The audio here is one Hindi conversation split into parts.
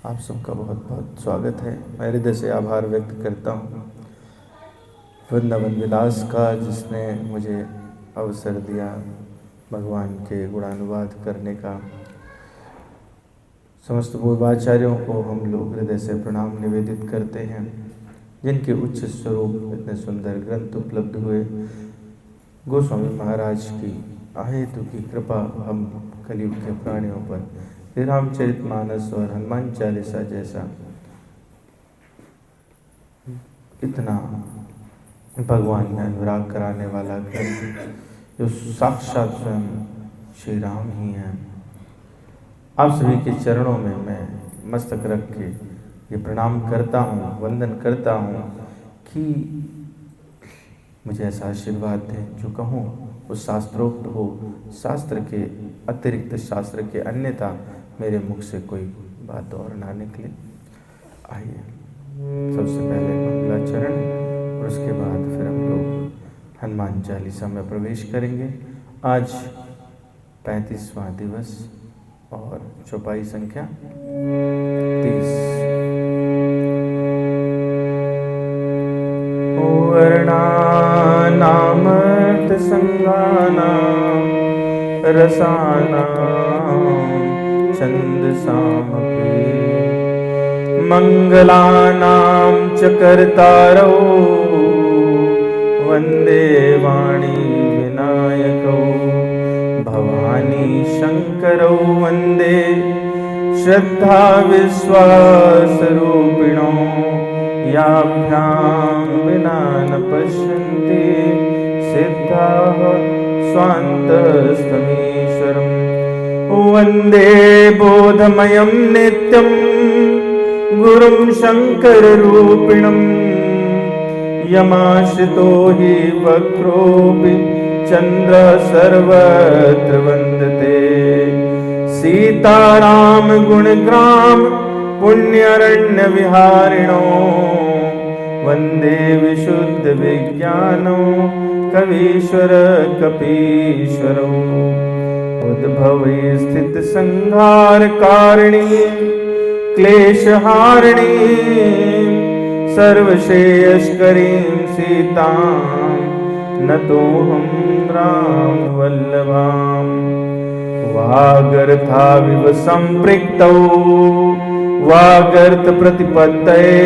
आप सबका बहुत बहुत स्वागत है। मैं हृदय से आभार व्यक्त करता हूँ वृंदावन विलास का, जिसने मुझे अवसर दिया भगवान के गुणानुवाद करने का। समस्त पूर्वाचार्यों को हम लोग हृदय से प्रणाम निवेदित करते हैं, जिनके उच्च स्वरूप इतने सुंदर ग्रंथ उपलब्ध हुए। गोस्वामी महाराज की अहेतु की कृपा हम कलयुग के प्राणियों पर श्री रामचरितमानस और हनुमान चालीसा जैसा इतना भगवान में अनुराग कराने वाला ग्रंथ, जो साक्षात स्वयं श्री राम ही हैं, आप सभी के चरणों में मैं मस्तक रख के ये प्रणाम करता हूँ, वंदन करता हूँ कि मुझे ऐसा आशीर्वाद दें जो कहूँ वो शास्त्रोक्त हो, शास्त्र के अतिरिक्त, शास्त्र के अन्यथा मेरे मुख से कोई बात और ना निकले। आइए सबसे पहले मंगलाचरण और उसके बाद फिर हम लोग हनुमान चालीसा में प्रवेश करेंगे। आज 35वां दिवस और चौपाई संख्या 30। वर्णानामर्थ संज्ञानां रसानां छन्दसामपि मंगलानां च कर्तारौ वन्दे वाणी विनायकौ भवानी शंकरौ वन्दे श्रद्धा विश्वासरूपिणौ याभ्यां विना न पश्यन्ति सिद्धाः स्वान्तस्तमीश्वरम् वन्दे बोधमयं नित्यं गुरुं शङ्कररूपिणं यमाश्रितो हि वक्रोऽपि चन्द्रः सर्वत्र वन्दते सीताराम गुणग्राम पुण्यरण्यविहारिणो वन्दे विशुद्ध विज्ञानो कवीश्वर कपीश्वरो उद्भवे स्थित संहार कारिणी क्लेशहारिणी सर्वश्रेयस्करीं सीतां नतोऽहं राम वल्लभां वागर्थाविव सम्पृक्तौ वागर्थ प्रतिपत्तये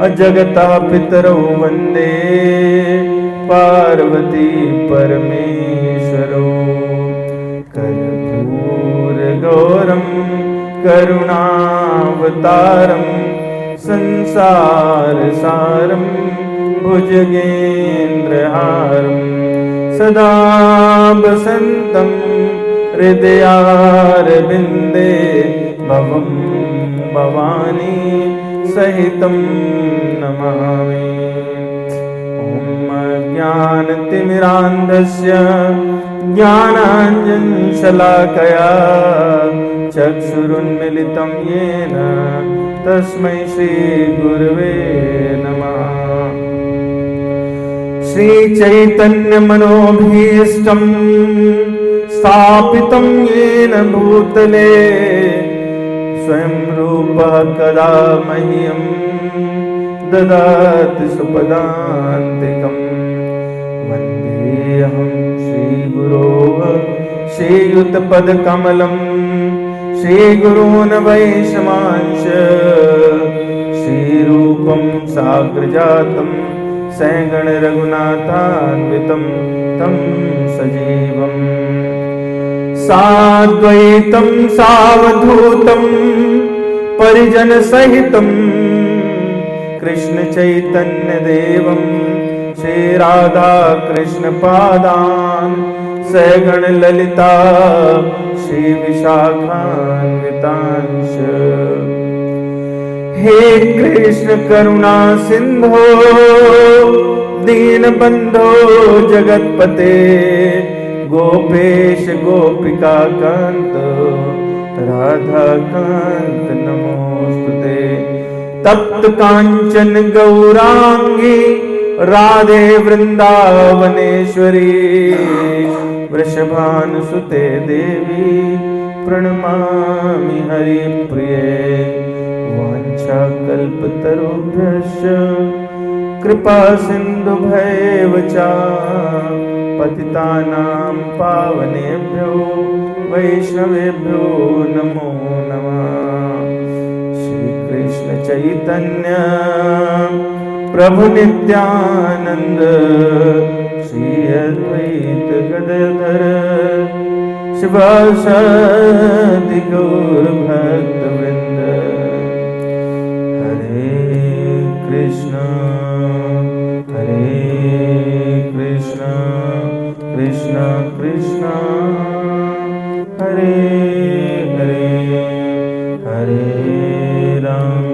अजगतः पितरौ वन्दे पार्वती परमेश्वरौ कर्पूरगौरं करुणावतारं संसारसारं भुजगेन्द्रहारं सदा वसन्तं हृदयारविन्दे भवं भवानी सहितं नमामि। ॐ ज्ञानतिमिरान्धस्य ज्ञानाञ्जनशलाकया चक्षुरुन्मिलितं येन तस्मै श्रीगुरवे नमः। श्रीचैतन्यमनोभीष्टं स्थापितं येन भूतले स्वयं रूपः कदा मह्यं ददाति सुपदान्तिकम् वन्देऽहं श्रीगुरोः श्रीयुतपदकमलं श्रीगुरून् वैष्णवांश श्रीरूपं साग्रजातं सैगण रघुनाथान्वितं तं सजीवम् साद्वैतं सावधूतं परिजनसहितं कृष्ण चैतन्य देवं श्री राधा कृष्ण पादान् सगण ललिता श्री विशाखान्वितांश। हे कृष्ण करुणा सिंधो दीनबंधो जगतपते गोपेश गोपिका कांत राधा कांत नमोस्तुते। तप्त कांचन गौरांगी राधे वृंदावनेश्वरी वृषभानुसुते देवी प्रणमामि हरिप्रिये। कल्पतरुभ्यश्च कृपा सिन्धुभ्यैव च पतितानां पावनेभ्यो वैष्णवेभ्यो नमो नमः। श्री कृष्ण चैतन्य प्रभु नित्यानंद श्री अद्वैत गदाधर शिवासादि गौर भक्तवृंद। हरे कृष्ण कृष्ण कृष्ण हरे हरे, हरे राम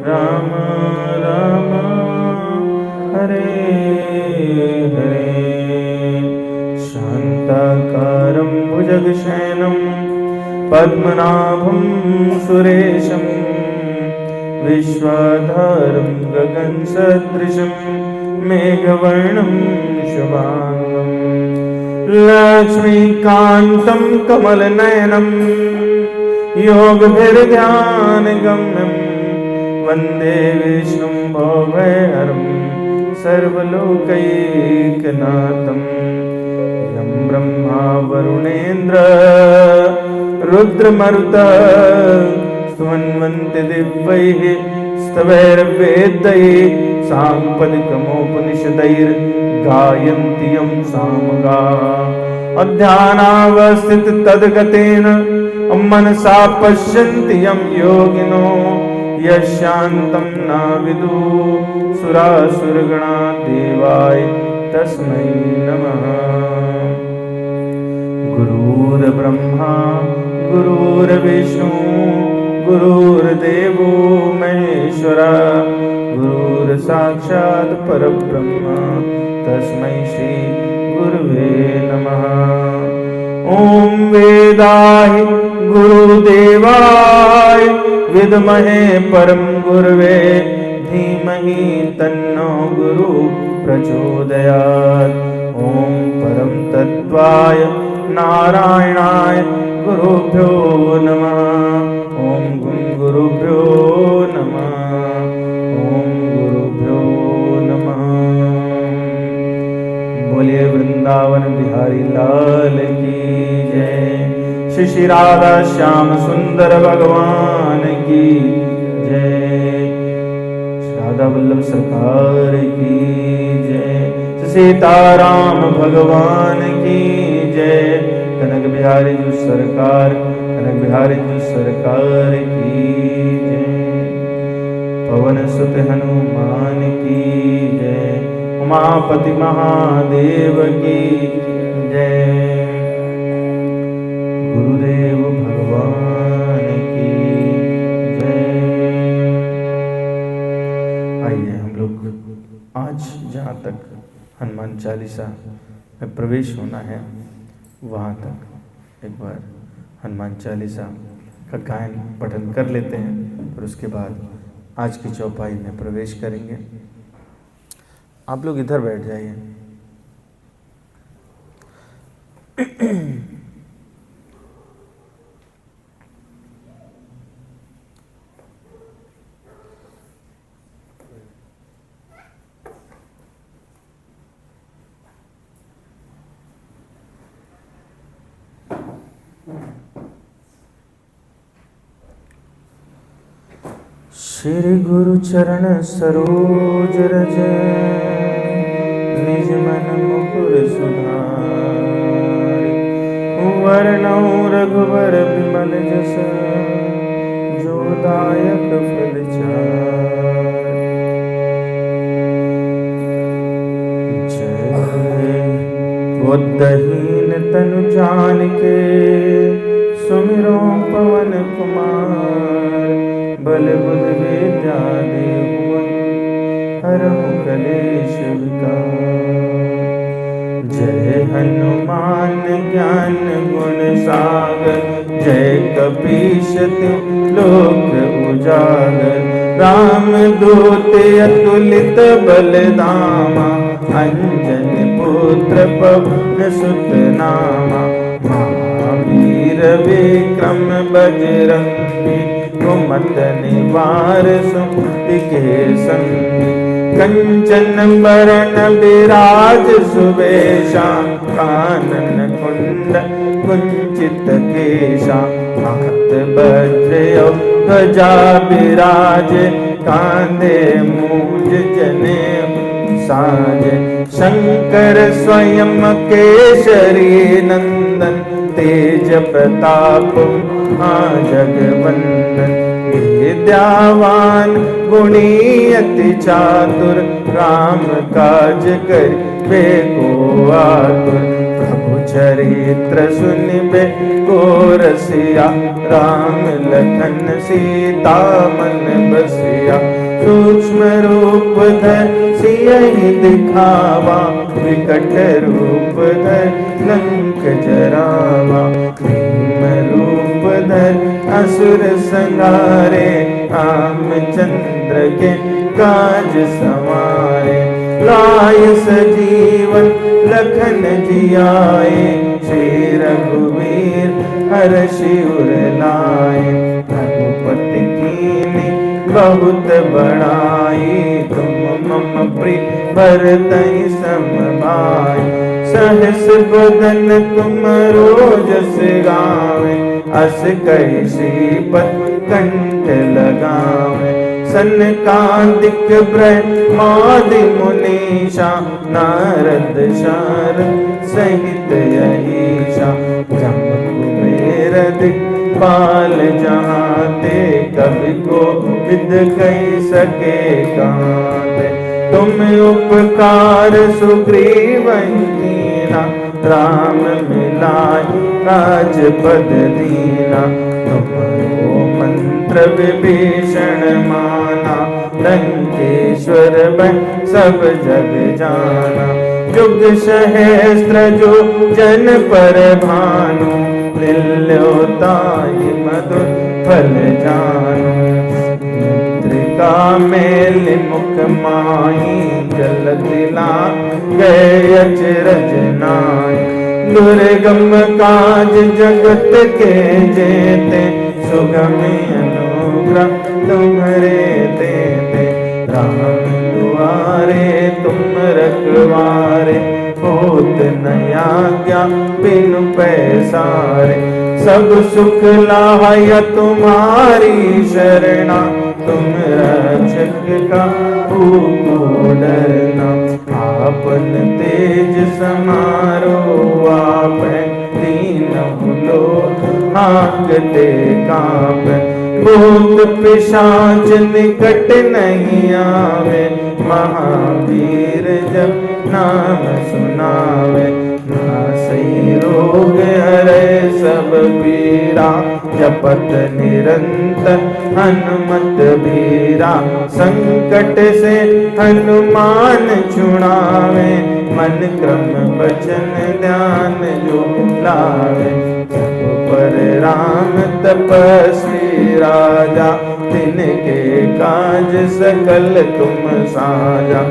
राम राम हरे हरे। शान्ताकारं भुजगशयनं पद्मनाभं सुरेशं विश्वाधारं गगनसदृशं मेघवर्णं शुभांगं लक्ष्मीकान्तं कमलनयनं योगभिर्ध्यानगम्यं वन्दे विष्णुं भवभयहरं सर्वलोकैकनाथं। यं ब्रह्मा वरुणेन्द्र रुद्रमरुतः स्तुवन्वन्ति दिव्यैः स्तवैर्वेदैः साङ्गपदिकमोपनिषदैर्गायन्ति यं सामगाः। अध्यानावस्थिततद्गतेन मनसा पश्यन्ति यं योगिनो यशान्तं न विदुः सुरासुरगणा देवाय तस्मै नमः। गुरुर्ब्रह्मा गुरुर्विष्णु गुरुर्देवो महेश्वरः गुरुर्साक्षात् परब्रह्म तस्मै श्री गुरुवे नमः। ॐ वेदाहि गुरुदेवाय विद्महे परम गुरुवे धीमहि तन्नो गुरु प्रचोदयात्। ॐ परम तत्त्वाय नारायणाय गुरुभ्यो नमः। ॐ गुरुभ्यो नमः। ॐ गुरुभ्यो नमः। बोलिए वृंदावन बिहारी लाल की जय। श्री श्री राधा श्याम सुंदर भगवान की जय। राधा वल्लभ सरकार की जय। सीताराम भगवान की जय। कनक बिहारी जी सरकार, कनक बिहारी जी सरकार की जय। पवन सुत हनुमान की जय। उमापति महादेव की जय। गुरुदेव भगवान की जय। आइए हम लोग आज जहाँ तक हनुमान चालीसा में प्रवेश होना है वहाँ तक एक बार हनुमान चालीसा का गायन पठन कर लेते हैं, फिर उसके बाद आज की चौपाई में प्रवेश करेंगे। आप लोग इधर बैठ जाइए। श्री गुरु चरण सरोज रज निज मन मुकुर सुधारि। वरणौ रघुवर विमल जस जो दायक फल चारि। जय बुद्धहीन तनु जानिके सुमिरो पवन कुमार। बल बुद्धि विद्या देहु हरहु कलेश विकार। जय हनुमान ज्ञान गुण सागर। जय कपीश लोक उजागर। राम दूत अतुलित बलधामा। अंजन पुत्र पवन सुत नामा। महावीर विक्रम बजरंगी, कुमत निवार सुमति के संगी। कंचन बरन विराज सुवेशा, कानन कुंड कुंचित केशा। हाथ वज्र ध्वजा विराजे, कांधे मूंज जनेऊ साजे। शंकर स्वयं केसरी नंदन, तेज प्रताप जगवंदन। विद्यावान गुणी अति चातुर, राम काज करिबे को आतुर। प्रभु चरित्र सुनिबे को रसिया, राम लखन सीता मन बसिया। सूक्ष्म रूप धर सियहि दिखावा, विकट रूप धर लंक जरावा। भीम रूप धर असुर संहारे, रामचंद्र के काज संवारे। लाय सजीवन लखन जियाए, श्री रघुवीर हर्षि उर लाए। रघुपति कीन्ही बहुत बड़ाई, तुम मम प्रिय भरतहि सम भाई। सहस बदन तुम रोजस गावे, अस कहि श्रीपद कंठ लगावे। सनकादिक ब्रह्मादि मुनीषा, नारद शारद सहित अहीशा। जम कुबेर दिक्पाल जहाँ ते, कवि कोविद कहि सके कांते। तुम उपकार सुग्रीवहि कीन्हा, राम मिलाय राजपद दीन्हा। तुम्हरो मंत्र विभीषण माना, लंकेश्वर बन सब जग जाना। जुग सहस्त्र जो जन पर भानु, लील्योताहि मधुर फल जानु। मुद्रिका मेलि मुख माहि, जलधि लांघै अचरज नाहि। दुर्गम काज जगत के जेते, सुगम अनुग्रह तुम्हरे तेते। राम दुआरे तुम रखवारे, होत न आज्ञा बिनु पैसारे। सब सुख लाय तुम्हारी शरणा, तुम रक्षक काहू डरना। आपन तेज समारो आपै, दीनहु लोक हांकते कांपै। भूत पिशाच निकट नहीं आवे, महावीर जब नाम सुनावे। नासई रोग हरै सब पीरा, जपत निरंतर हनुमत बीरा। संकट से हनुमान छुड़ावे, मन क्रम वचन ध्यान जो लावे। पर राम तपस्वी राजा, तिनके काज सकल तुम साजा।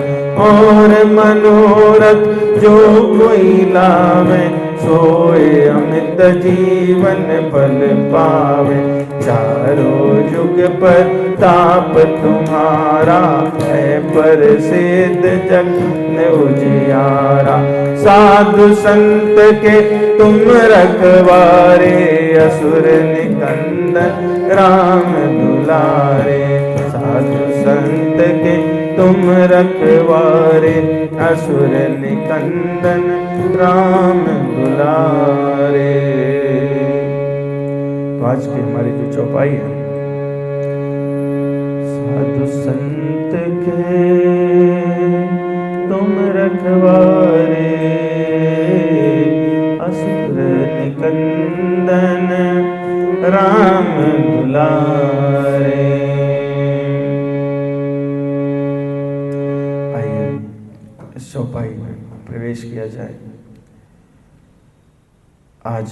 और मनोरथ जो कोई लावे, सोए अमित जीवन फल पावे। चारों जुग पर ताप तुम्हारा, है प्रसिद्ध जग में उजियारा। साधु संत के तुम रखवारे, असुर निकंदन राम दुलारे। साधु संत के तुम रखवारे, असुर निकंदन राम दुलारे। तो आज की हमारी जो चौपाई है, साधु संत के तुम रखवारे, असुर निकंदन राम दुलारे। आइए इस चौपाई में प्रवेश किया जाए। आज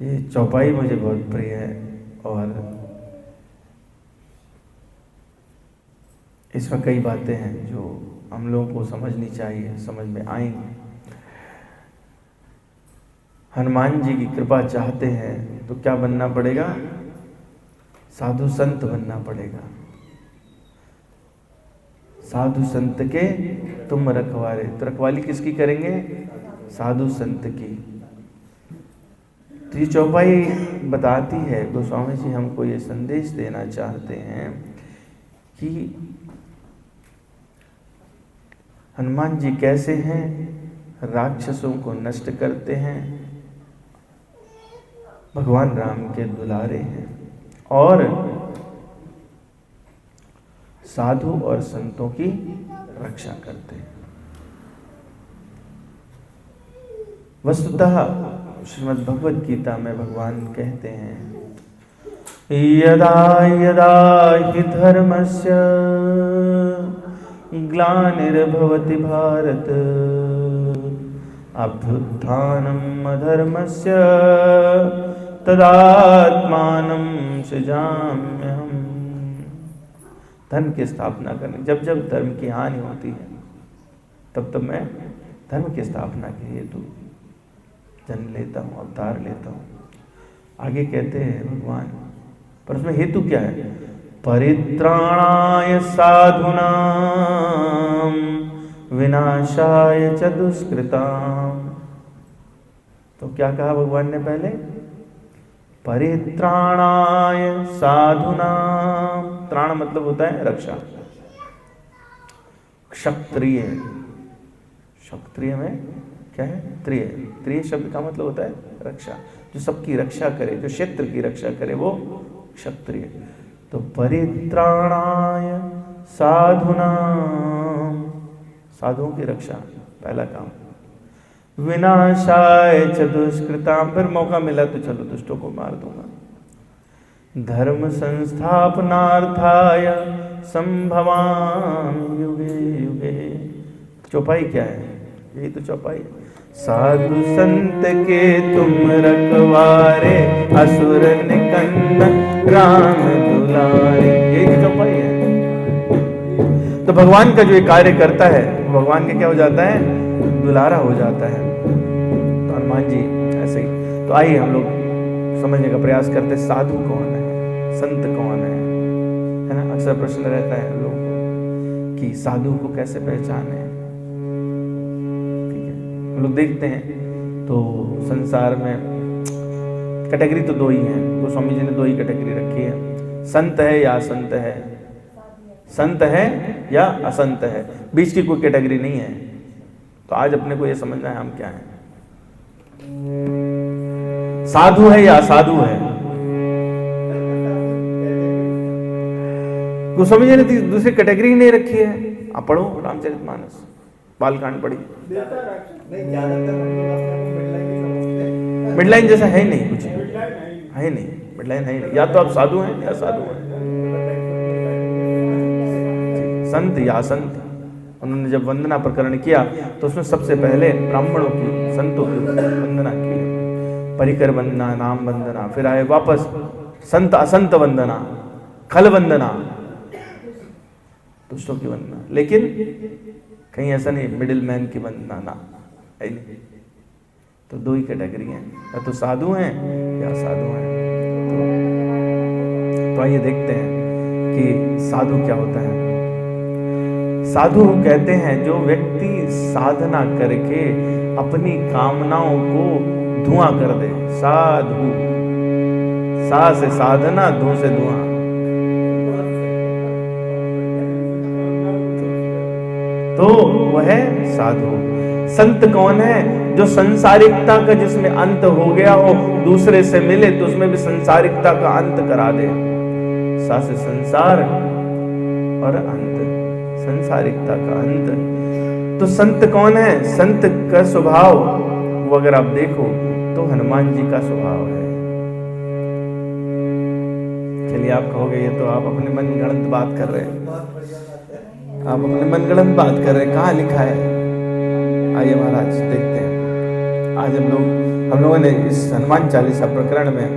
ये चौपाई मुझे बहुत प्रिय है और इसमें कई बातें हैं जो हम लोगों को समझनी चाहिए, समझ में आएंगी। हनुमान जी की कृपा चाहते हैं तो क्या बनना पड़ेगा? साधु संत बनना पड़ेगा। साधु संत के तुम रखवारे। तो रखवाली किसकी करेंगे? साधु संत की। तो ये चौपाई बताती है, गोस्वामी जी हमको ये संदेश देना चाहते हैं कि हनुमान जी कैसे हैं, राक्षसों को नष्ट करते हैं, भगवान राम के दुलारे हैं और साधु और संतों की रक्षा करते हैं। वस्तुतः श्रीमद् भगवद गीता में भगवान कहते हैं, यदा यदा हि धर्मस्य ग्लानिर्भवति भारत अभ्युत्थानम् अधर्मस्य तदात्मानं सृजाम्यहम्। धर्म की स्थापना करने, जब जब धर्म की हानि होती है तब तब मैं धर्म की स्थापना के हेतु जन्म लेता हूँ, अवतार लेता हूँ। आगे कहते हैं भगवान, पर उसमें हेतु क्या है? परित्राणाय साधूनां विनाशाय च दुष्कृतां। तो क्या कहा भगवान ने पहले? परित्राणाय साधूनां। त्राण मतलब होता है रक्षा। क्षत्रिय, क्षत्रिय में क्या है? त्रिय। त्रिय शब्द का मतलब होता है रक्षा, जो सबकी रक्षा करे, जो क्षेत्र की रक्षा करे वो क्षत्रिय। तो परित्राणाय साधूनां, साधुओं की रक्षा पहला काम। विनाशाय च दुष्कृतां, फिर मौका मिला तो चलो दुष्टों को मार दूंगा। धर्म संस्थापनार्थाय संभवामि युगे युगे। चौपाई क्या है? यही तो चौपाई है। साधु संत के तुम रखवारे, असुर निकंदन राम दुलारे। यही तो चौपाई है। तो भगवान का जो ये कार्य करता है, भगवान के क्या हो जाता है? दुलारा हो जाता है। तो हनुमान जी ऐसे ही। तो आइए हम लोग समझने का प्रयास करते, साधु कौन है, संत कौन है ना? अक्सर प्रश्न रहता है लोगों को कि साधु को कैसे पहचाने। ठीक है, हम लोग देखते हैं तो संसार में कैटेगरी तो दो ही हैं। गोस्वामी जी ने दो ही कैटेगरी रखी है, संत है या असंत है, संत है या असंत है, बीच की कोई कैटेगरी नहीं है। तो आज अपने को यह समझना है हम क्या हैं, साधु है या असाधु है। गोस्वामी जी ने दूसरी कैटेगरी नहीं रखी है। आप पढ़ो रामचरितमानस, बालकांड पढ़ी। मिडलाइन जैसा है ही नहीं, कुछ है नहीं, मिडलाइन है ही नहीं। या तो आप साधु हैं या साधु हैं, संत या असंत। उन्होंने जब वंदना प्रकरण किया तो उसमें सबसे पहले ब्राह्मणों की, संतों की वंदना की, परिकर वंदना, नाम वंदना, फिर आए वापस संत असंत वंदना, खल वंदना, दुष्टों की वंदना। लेकिन कहीं ऐसा नहीं मिडिल मैन की वंदना ना है नहीं। तो दो ही कैटेगरी हैं, या तो साधु हैं या असाधु हैं। तो आइए देखते हैं कि साधु क्या होता है। साधु कहते हैं जो व्यक्ति साधना करके अपनी कामनाओं को धुआं कर दे। साधु, सा से साधना, धू से धुआं। तो वह साधु। संत कौन है? जो संसारिकता का जिसमें अंत हो गया हो, दूसरे से मिले तो उसमें भी संसारिकता का अंत करा दे। सा से संसार और अंत, संसारिकता का अंत। तो संत कौन है? संत का स्वभाव वो अगर आप देखो तो हनुमान जी का स्वभाव है। चलिए आप कहोगे ये तो आप अपने मन गढ़ंत बात कर रहे हैं, आप अपने मन गढ़ंत बात कर रहे हैं, कहाँ लिखा है? आइए महाराज देखते हैं। आज हम लोगों ने इस हनुमान चालीसा प्रकरण में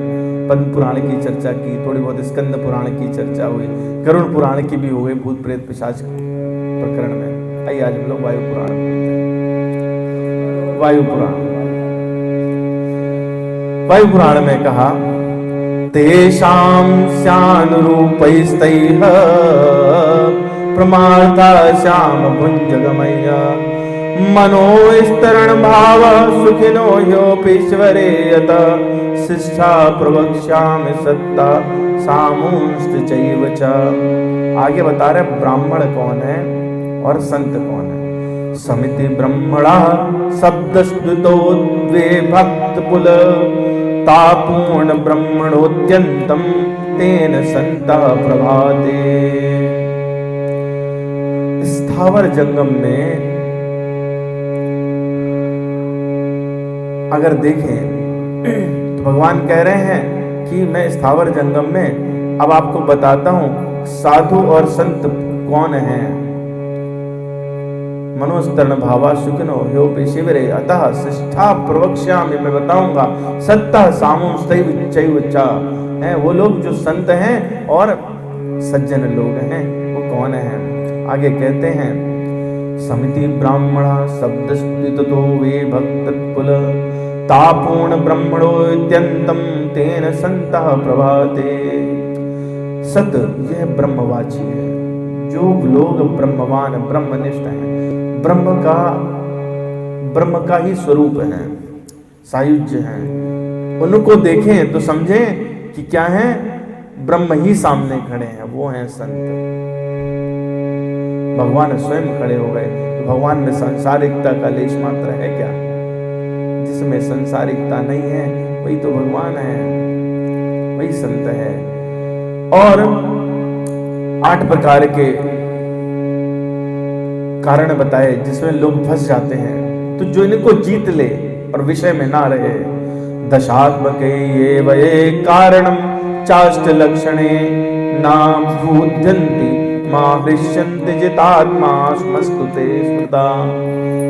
पद्म पुराण की चर्चा की, थोड़ी बहुत स्कंद पुराण की चर्चा हुई, गरुड़ पुराण की भी हो गई, भूत प्रेत पिशाच प्रकरण में। आइए आज हम लोग वायु पुराण, वायु पुराण। वायु पुराण में कहा तेषां स्यानुरूपैस्तैः प्रमार्था श्याम भुञ्जगमय्य मनोस्तरण भाव सुखिनो ह्योपीश्वरे यत शिक्षा प्रवक्ष्यामि सत्ता सामूंश्च चैव च। आगे बता रहे ब्राह्मण कौन है और संत कौन है। समिति ब्रह्मणा शब्दस्तुतो द्वे भक्तपुल तापूर्ण ब्रह्मणोद्यंतम तेन संतः प्रभाते। स्थावर जंगम में अगर देखें तो भगवान कह रहे हैं कि मैं स्थावर जंगम में अब आपको बताता हूं साधु और संत कौन हैं। मनोस्तरण भावा सुखिनो ह्योपि शिविरे अतः शिष्ठा प्रवक्ष्यामि, मैं बताऊंगा सत्ता सामूंश्चैव च, हैं वो लोग जो संत हैं और सज्जन लोग हैं वो कौन हैं। आगे कहते हैं समिति ब्राह्मणा शब्दस्तुतो वे भक्तकुल तापूर्ण ब्रह्मणोद्यंतम तेन संतः प्रभाते। सत यह ब्रह्मवाची है, जो लोग ब्रह्मवान ब्रह्मनिष्ठ हैं, ब्रह्म का ही स्वरूप है, सायुज्य है, उनको देखें तो समझें कि क्या है, ब्रह्म ही सामने खड़े हैं, वो हैं संत। भगवान स्वयं खड़े हो गए तो भगवान में सांसारिकता का लेश मात्र है क्या? जिसमें संसारिकता नहीं है वही तो भगवान है, वही संत है। और 8 प्रकार के कारण बताए जिसमें लोग फंस जाते हैं, तो जो इनको जीत ले और विषय में ना रहे। दशात्मके ये वये कारणम चाष्ट लक्षणे नाम भूत्यन्ति माहृष्यन्ति जितात्मा स्मस्तुते स्मृता।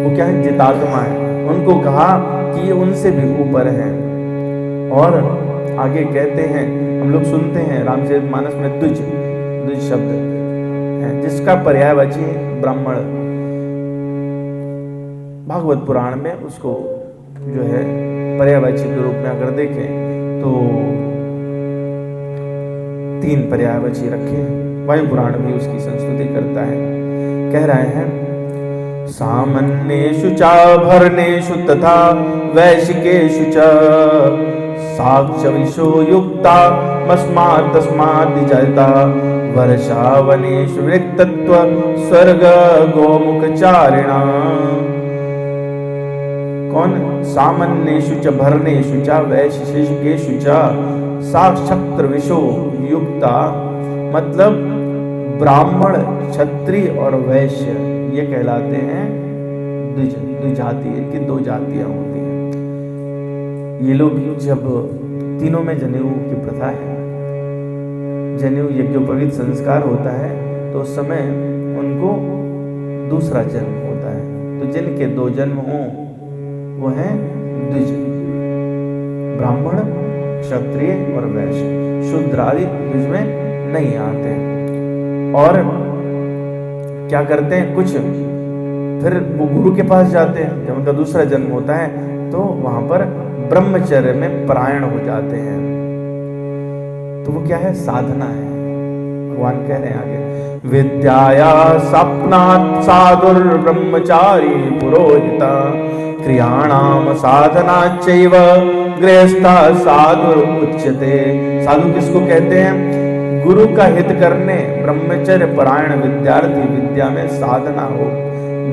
वो क्या है? जितात्मा है। उनको कहा कि ये उनसे भी ऊपर है। और आगे कहते हैं, हम लोग सुनते हैं रामचरितमानस में द्विज शब्द है जिसका पर्यायवाची ब्राह्मण। भागवत पुराण में उसको जो है पर्यायवाची के रूप में अगर देखें तो 3 पर्यायवाची रखे। वायु पुराण भी उसकी संस्तुति करता है। कह रहे हैं सामन्येषु चाभरणेषु तथा वैशिकेषु च साक्षविशो युक्ता मस्मात् तस्मात् जाता वर्षावनेषु रिक्तत्व स्वर्ग गोमुखचारिणा। कौन? सामन्येषु च भरणेषु च वैशिकेषु च साक्षत्रविशो युक्ता, मतलब ब्राह्मण, क्षत्रिय और वैश्य ये कहलाते हैं द्विजाति की 2 जातियां होती हैं। ये लोग जब तीनों में जनेऊ की प्रथा है, जनेऊ यज्ञोपवीत संस्कार होता है तो उस समय उनको दूसरा जन्म होता है। तो जिनके 2 जन्म हों वो हैं द्विज, ब्राह्मण, क्षत्रिय और वैश्य। शूद्र आदि द्विज में नहीं आते। और क्या करते हैं, कुछ फिर वो गुरु के पास जाते हैं। जब उनका दूसरा जन्म होता है तो वहां पर ब्रह्मचर्य में परायण हो जाते हैं। तो वो क्या है? साधना है। भगवान कह रहे हैं आगे विद्याया सपनात् साधुर ब्रह्मचारी पुरोहिता क्रियाणाम साधनाच्चैव गृहस्था साधुर उच्यते। साधु किसको कहते हैं? गुरु का हित करने, ब्रह्मचर्य परायण विद्यार्थी, विद्या में साधना हो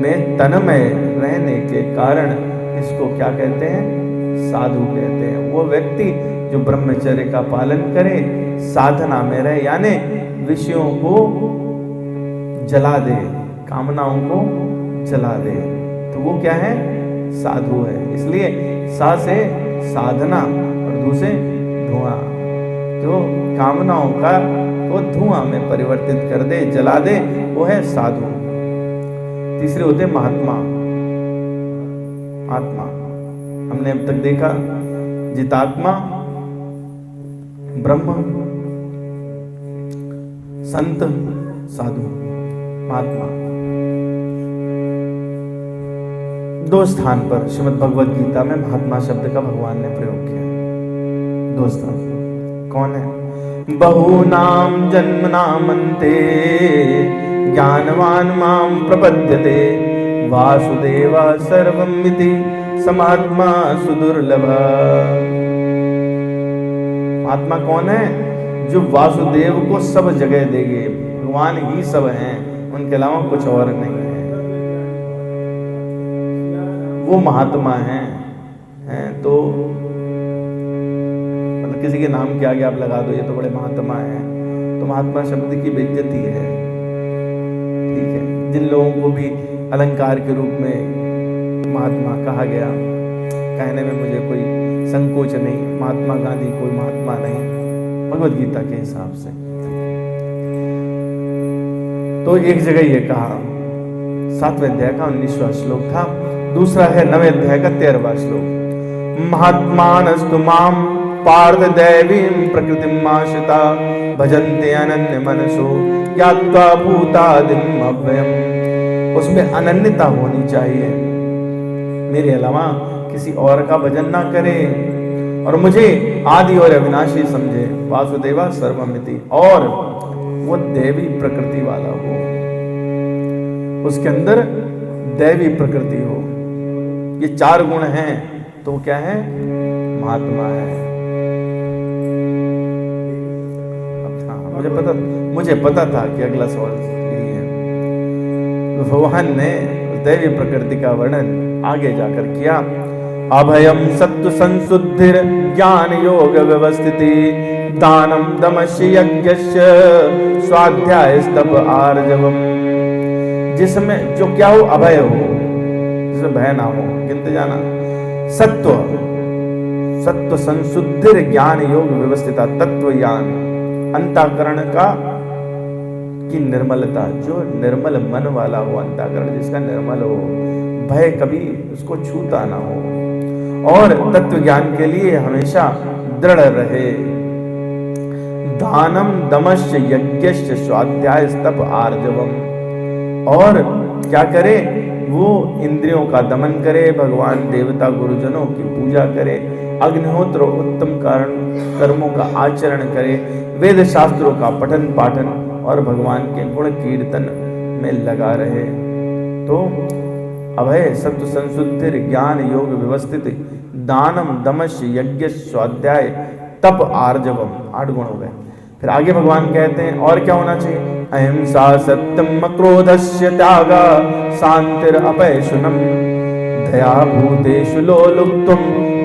में तन्मय रहने के कारण इसको क्या कहते हैं? साधु कहते हैं। वो व्यक्ति जो ब्रह्मचर्य का पालन करे, साधना में रहे, यानी विषयों को जला दे, कामनाओं को जला दे, तो वो क्या है? साधु है। इसलिए सा से साधना और धू से धुआं, जो कामनाओं का वो धुआं में परिवर्तित कर दे, जला दे, वो है साधु। तीसरे होते महात्मा। आत्मा हमने अब तक देखा जितात्मा, ब्रह्म, संत, साधु, महात्मा। 2 स्थान पर श्रीमद् भगवद गीता में महात्मा शब्द का भगवान ने प्रयोग किया। दोस्तों कौन है? बहूनां जन्मनामन्ते ज्ञानवान मां प्रपद्यते वासुदेवा सर्वमिति समात्मा सुदुर्लभ। महात्मा कौन है? जो वासुदेव को सब जगह देंगे। भगवान ही सब हैं, उनके अलावा कुछ और नहीं है। वो महात्मा हैं तो मतलब किसी के नाम के आगे आप लगा दो ये तो बड़े महात्मा हैं, तो महात्मा शब्द की बेइज्जती है। ठीक है, जिन लोगों को भी अलंकार के रूप में महात्मा कहा गया, कहने में मुझे कोई संकोच नहीं। महात्मा गांधी कोई महात्मा नहीं, भगवद गीता के हिसाब से। तो एक जगह ये कहा, 7वें अध्याय का 19वां श्लोक था। दूसरा है 9वें अध्याय का 13वां श्लोक। महात्मानस्तु मां पार्थ दैवीं प्रकृतिम् आश्रिता भजन्ते अनन्य मनसो ज्ञात्वा भूतादिम् अव्ययम्। उसमें अनन्यता होनी चाहिए, मेरे अलावा किसी और का भजन ना करे और मुझे आदि और अविनाशी समझे। वासुदेवा सर्वमिति, और वो देवी प्रकृति वाला हो, उसके अंदर दैवी प्रकृति हो। ये 4 गुण हैं तो क्या है? महात्मा है। मुझे पता था कि अगला सवाल यही है। भगवान ने दैवी प्रकृति का वर्णन आगे जाकर किया। अभयम सत्व संशुद्धिर ज्ञान योग व्यवस्थिति दानम दमश्च यज्ञश्च स्वाध्याय स्तप आर्जवम। जिसमें जो क्या हो? अभय हो, जिसमें भय ना हो, गिनते जाना। सत्व संशुद्धिर ज्ञान योग व्यवस्थिता, तत्व ज्ञान, अंतःकरण का की निर्मलता, जो निर्मल मन वाला हो, अंतःकरण जिसका निर्मल हो, भय कभी उसको छूता ना हो, और तत्व ज्ञान के लिए हमेशा दृढ़ रहे। दानम दमश्च यज्ञश्च स्वाध्याय स्तप आर्जवम, और क्या करे? वो इंद्रियों का दमन करे, भगवान देवता गुरुजनों की पूजा करे, अग्निहोत्र उत्तम कर्मों का आचरण करे, वेद शास्त्रों का पठन पाठन और भगवान के गुण कीर्तन में लगा रहे। तो अभय सत्व संशुद्धिर ज्ञान योग व्यवस्थित दानम दमश यज्ञ स्वाध्याय तप आर्जवम, 8 गुण हो गए। फिर आगे भगवान कहते हैं और क्या होना चाहिए? अहिंसा सत्यम क्रोधस्य त्यागा शांतिर अपैशुनम दया भूतेषु लोलुप्तुम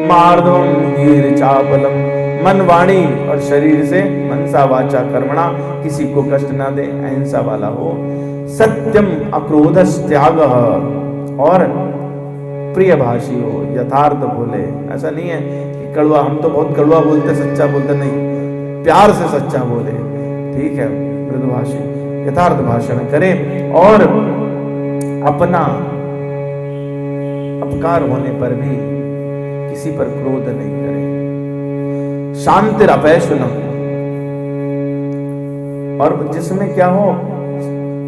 मार्दवम हीर चापलम। मन वाणी और शरीर से मनसा वाचा कर्मणा किसी को कष्ट ना दे, अहिंसा वाला हो। सत्यम अक्रोधस त्याग, और प्रिय भाषी हो, यथार्थ बोले। ऐसा नहीं है कि कड़वा, हम तो बहुत कड़वा बोलते सच्चा बोलते नहीं, प्यार से सच्चा बोले, ठीक है, मृदुभाषी, यथार्थ भाषण करे, और अपना अपकार होने पर भी किसी पर क्रोध नहीं करे। शांतिर अपैशुनम, और जिसमें क्या हो?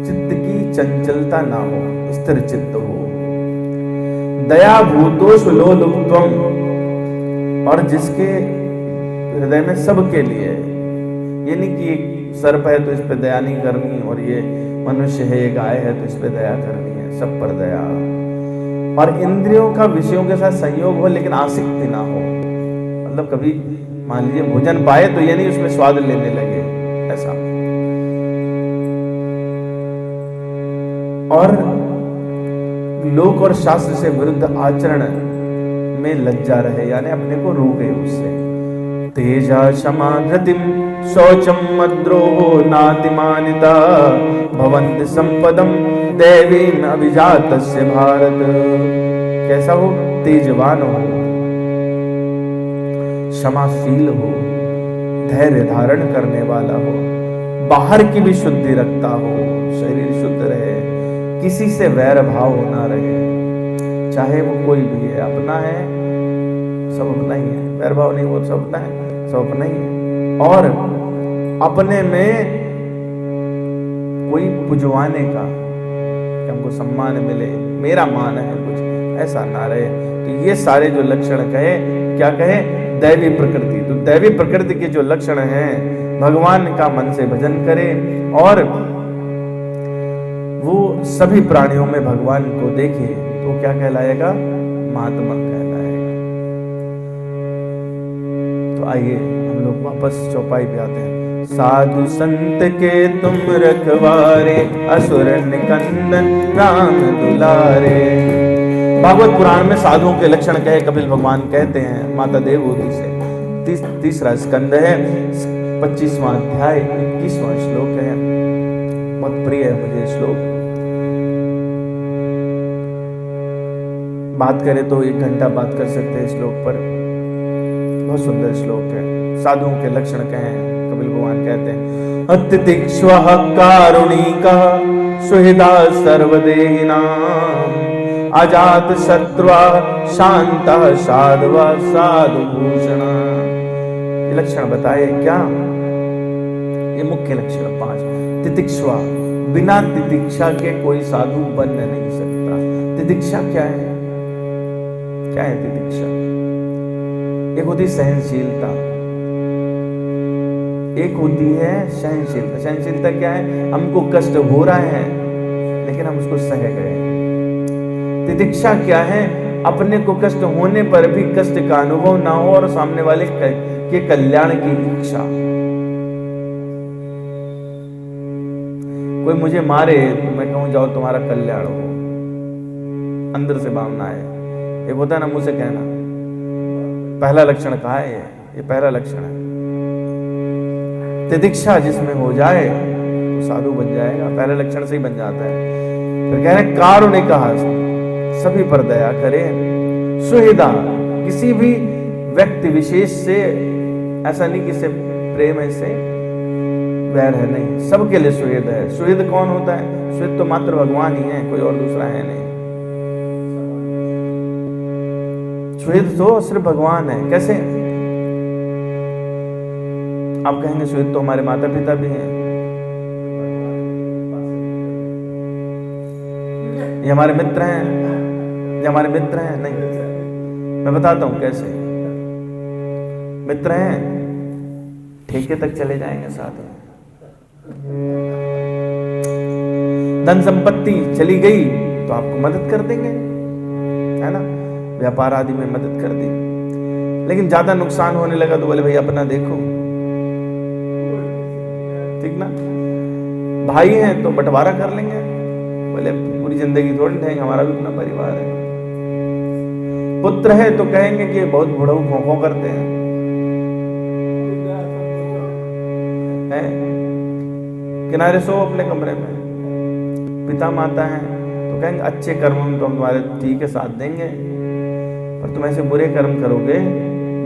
चित्त की चंचलता ना हो, स्थिर चित्त हो। दया भूतोषु लोलुप्त्वम, और जिसके हृदय में सबके लिए, ये नहीं कि एक सर्प है तो इस पे दया नहीं करनी, और ये मनुष्य है, ये गाय है तो इस पे दया करनी है, सब पर दया। और इंद्रियों का विषयों के साथ संयोग हो लेकिन आसक्ति ना हो, मतलब कभी मान लीजिए भोजन पाए तो ये नहीं उसमें स्वाद लेने लगे, ऐसा। और लोक और शास्त्र से विरुद्ध आचरण में लज्जा रहे, यानी अपने को रोके उससे। तेजा क्षमा धृतिम शौचम मद्रोहो नातिमानिता भवन्ति संपदम दैवीम अभिजातस्य भारत। कैसा हो? तेजवान हो, क्षमाशील हो, धैर्य धारण करने वाला हो, बाहर की भी शुद्धि रखता हो, शरीर शुद्ध रहे, किसी से वैर भाव ना रहे, चाहे वो कोई भी है, अपना है सब अपना ही है, वैर भाव नहीं, वो सब अपना है, सब अपना ही है। और अपने में कोई पुजवाने का, कि हमको सम्मान मिले, मेरा मान है कुछ, ऐसा ना रहे। तो ये सारे जो लक्षण कहे, क्या कहे? दैवी प्रकृति। तो दैवी प्रकृति के जो लक्षण हैं, भगवान का मन से भजन करे और वो सभी प्राणियों में भगवान को देखे तो क्या कहलाएगा? महात्मा कहलाएगा। तो आइए हम लोग वापस चौपाई पे आते हैं। साधु संत के तुम रखवारे, असुर निकंदन राम दुलारे। भागवत पुराण में साधुओं के लक्षण कहे कपिल भगवान कहते हैं माता देवहूति से। तीसरा स्कंद है, 25वां अध्याय 21वां श्लोक है। बहुत प्रिय है मुझे श्लोक। बात करें तो 1 घंटा बात कर सकते हैं श्लोक पर। बहुत सुंदर श्लोक है। साधुओं के लक्षण कहें कपिल भगवान कहते हैं, अतितिक्ष्वः कारुणिकः सुहृदा सर्वदेहिनां, अजात शत्रुवा शांतः साधुवा साधुभूषणः। ये लक्षण बताए क्या? ये मुख्य लक्षण 5। तितिक्षा, बिना तितिक्षा के कोई साधु बन नहीं सकता। तितिक्षा क्या है? क्या है तितिक्षा? एक होती सहनशीलता, एक होती है सहनशीलता। सहनशीलता क्या है? हमको कष्ट हो रहा है लेकिन हम उसको सह गए। तितिक्षा क्या है? अपने को कष्ट होने पर भी कष्ट का अनुभव ना हो और सामने वाले के कल्याण की इच्छा। कोई मुझे मारे तो मैं कहूं जाओ तुम्हारा कल्याण हो, अंदर से भावना है। एक होता है ना मुंह से कहना। पहला लक्षण कहा है ये पहला लक्षण है। तितिक्षा जिसमें हो जाए तो साधु बन जाएगा, पहले लक्षण से ही बन जाता है। फिर कह रहे कारुणिकः, सभी पर दया करे, सुहृदा, किसी भी व्यक्ति विशेष से ऐसा नहीं किसी प्रेम है से वैर है, नहीं, सबके लिए सुहृद है। सुहृद कौन होता है? सुहृद तो मात्र भगवान ही है, कोई और दूसरा है नहीं। सुहृद तो सिर्फ भगवान है। कैसे? आप कहेंगे सुहृद तो हमारे माता पिता भी हैं, ये हमारे मित्र हैं, ये हमारे मित्र हैं। नहीं, मैं बताता हूं कैसे। मित्र हैं, ठेके तक चले जाएंगे साथ में। धन संपत्ति चली गई तो आपको मदद कर देंगे, है ना, व्यापार आदि में मदद कर दी। लेकिन ज्यादा नुकसान होने लगा तो बोले भाई अपना देखो, ठीक ना। भाई हैं तो बंटवारा कर लेंगे, बोले पूरी जिंदगी थोड़ी रहेंगे, हमारा भी अपना परिवार है। पुत्र है तो कहेंगे कि बहुत बुढ़ऊ भोंको करते हैं, किनारे सो अपने कमरे में। पिता माता है तो कहेंगे अच्छे कर्म में तो हम तुम्हारे ठीक है साथ देंगे, पर तुम ऐसे बुरे कर्म करोगे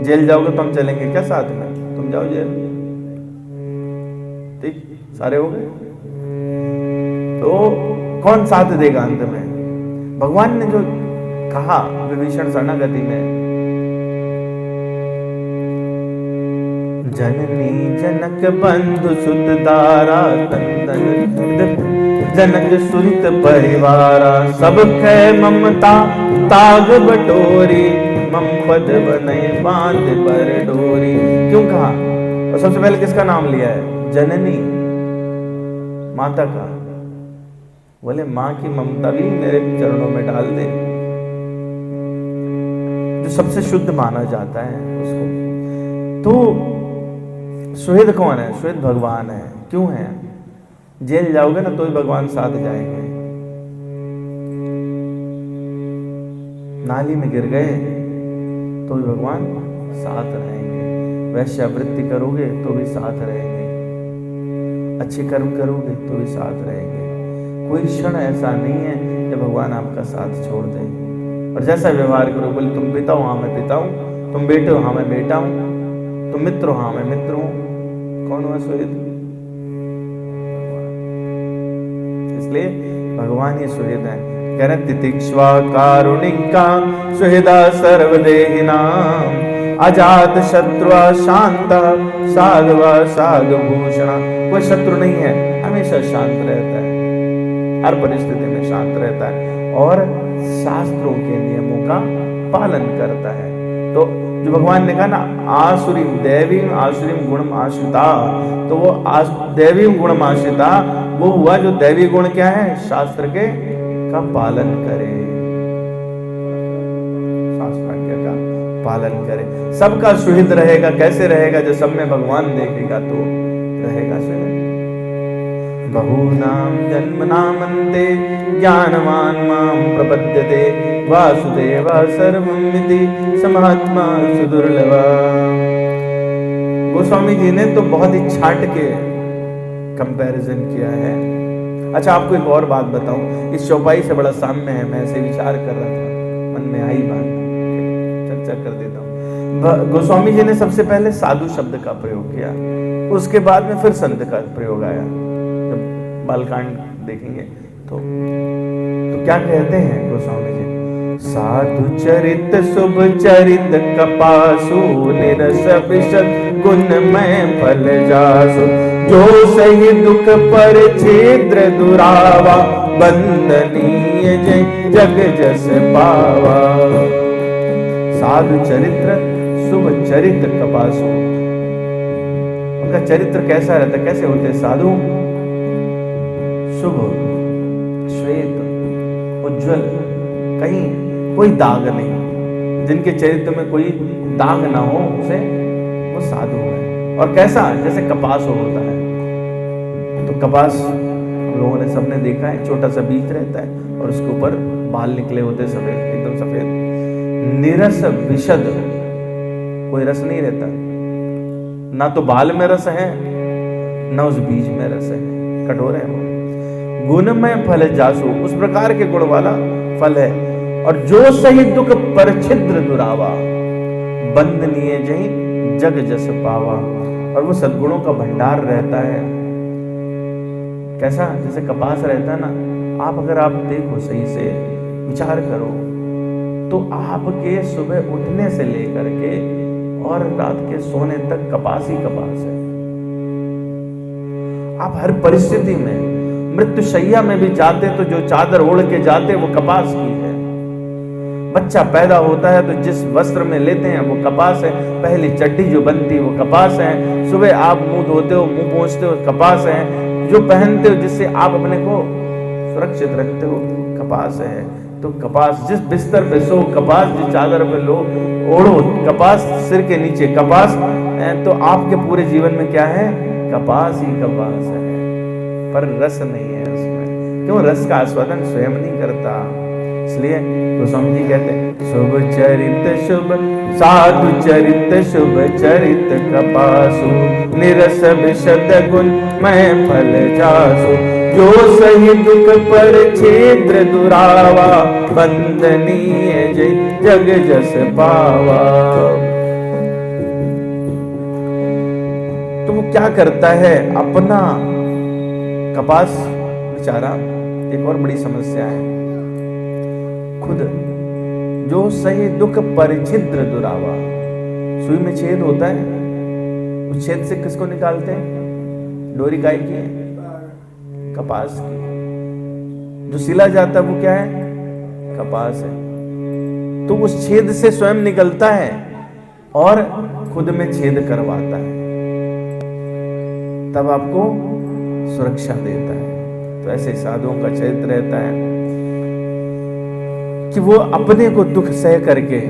जेल जाओगे तो हम चलेंगे क्या साथ में, तुम जाओ जेल। ठीक, सारे हो गए। तो कौन साथ देगा अंत में? भगवान ने जो कहा विभीषण शरणागति में, जननी जनक बंधु सुत दारा तंदन जनक सुत परिवारा, सब कै ममता ताग बटोरी, मम पद बनई बांध पर डोरी। क्यों कहा? और सबसे पहले किसका नाम लिया है? जननी, माता का। बोले माँ की ममता भी मेरे चरणों में डाल दे, जो सबसे शुद्ध माना जाता है उसको। तो सुहृद कौन है? सुहृद भगवान है। क्यों है? जेल जाओगे ना तो ही भगवान साथ जाएंगे, नाली में गिर गए तो भी भगवान साथ रहेंगे, वैश्यावृत्ति करोगे तो भी साथ रहेंगे, अच्छे कर्म करोगे तो भी साथ रहेंगे। कोई क्षण ऐसा नहीं है कि भगवान आपका साथ छोड़ दें। और जैसा व्यवहार करो, बोले तुम पिता हो, हाँ मैं पिता हूँ, तुम बेटे हो, हाँ मैं बेटा हूँ, तुम मित्र हो, हाँ मैं मित्र हूँ। कौन हुआ सुहृद? इसलिए भगवान ही सुहृद है। कह रहे तितिक्ष्वा कारुणिका सुहृदा सर्वदेहिनां, अजात शत्रुआ शांता साधुआ साधुभूषणा। कोई शत्रु नहीं है, हमेशा शांत रहता है, हर परिस्थिति में शांत रहता है और शास्त्रों के नियमों का पालन करता है। तो जो भगवान ने कहा ना आसुरी देवी आसुरी गुणम आश्रिता, तो वो देवी गुणम आश्रिता वो हुआ जो दैवी गुण क्या है, शास्त्र के का पालन करे, शास्त्राज्ञा का पालन करे, सबका सुहित रहेगा। कैसे रहेगा, जो सब में भगवान देखेगा तो रहेगा सुहित। बहूनां जन्मनामन्ते ज्ञानवान् मां प्रपद्यते वासुदेवः सर्वमिति स महात्मा सुदुर्लभः। गोस्वामी जी ने तो बहुत ही छाट के कंपैरिजन किया है। अच्छा आपको एक और बात बताऊं, इस चौपाई से बड़ा साम्य है, मैं ऐसे विचार कर रहा था, मन में आई बात, चर्चा कर देता हूं। गोस्वामी जी ने सबसे पहले साधु शब्द का प्रयोग किया, उसके बाद में फिर संत का प्रयोग आया। जब बालकांड देखेंगे तो क्या कहते हैं गोस्वामी जी, साधु चरित शुभ चरित कपासु निरस विशद गुणमय फल जासु, जो सही दुख पर छिद्र दुरावा बंदनीय जय जग जस पावा। साधु चरित्र शुभ चरित कपासु, उनका चरित्र कैसा रहता है, कैसे होते साधु, शुभ श्वेत उज्जवल, कहीं कोई दाग नहीं, जिनके चरित्र में कोई दाग ना हो उसे वो साधु है। और कैसा, जैसे कपास होता है, तो कपास हम लोगों ने सबने देखा है, छोटा सा बीज रहता है और उसके ऊपर बाल निकले होते सफेद, एकदम सफेद, निरस विशद, कोई रस नहीं रहता, ना तो बाल में रस है ना उस बीज में रस है, कठोर है वो। गुणमय फल जासु, उस प्रकार के गुण वाला फल है। और जो सही दुख पर छिद्र दुरावा बंदनीय जही जग जस पावा, और वो सद्गुणों का भंडार रहता है। कैसा, जैसे कपास रहता है ना, अगर आप देखो सही से विचार करो तो आपके सुबह उठने से लेकर के और रात के सोने तक कपास ही कपास है। आप हर परिस्थिति में, मृत्यु शैया में भी जाते तो जो चादर ओढ़ के जाते वो कपास की है। बच्चा पैदा होता है तो जिस वस्त्र में लेते हैं वो कपास है, पहली चड्डी जो बनती है वो कपास है, सुबह आप मुंह धोते हो, मुंह पोंछते हो, कपास है, जो पहनते हो जिससे आप अपने को सुरक्षित रखते हो कपास है। तो कपास, जिस बिस्तर पे सो कपास, जिस चादर पे लो ओढ़ो कपास, सिर के नीचे कपास, तो आपके पूरे जीवन में क्या है, कपास ही कपास है। पर रस नहीं है उसमें, क्यों, रस का आस्वादन स्वयं नहीं करता। इसलिए गोस्वामी जी कहते हैं शुभ चरित शुभ साधु चरित शुभ चरित कपासु, निरस विशद गुण मय फल जासु, जो सही दुख पर छिद्र दुरावा बंदनीय जय जग जस पावा। तो वो क्या करता है, अपना कपास बेचारा, एक और बड़ी समस्या है, खुद जो सही दुख पर छिद्र दुरावा, सुई में छेद होता है, उस छेद से किसको निकालते हैं, डोरी गाय की है, कपास की। जो सिला जाता है वो क्या है, कपास है। तो उस छेद से स्वयं निकलता है और खुद में छेद करवाता है, तब आपको सुरक्षा देता है। तो ऐसे साधुओं का चरित्र रहता है कि वो अपने को दुख सह करके,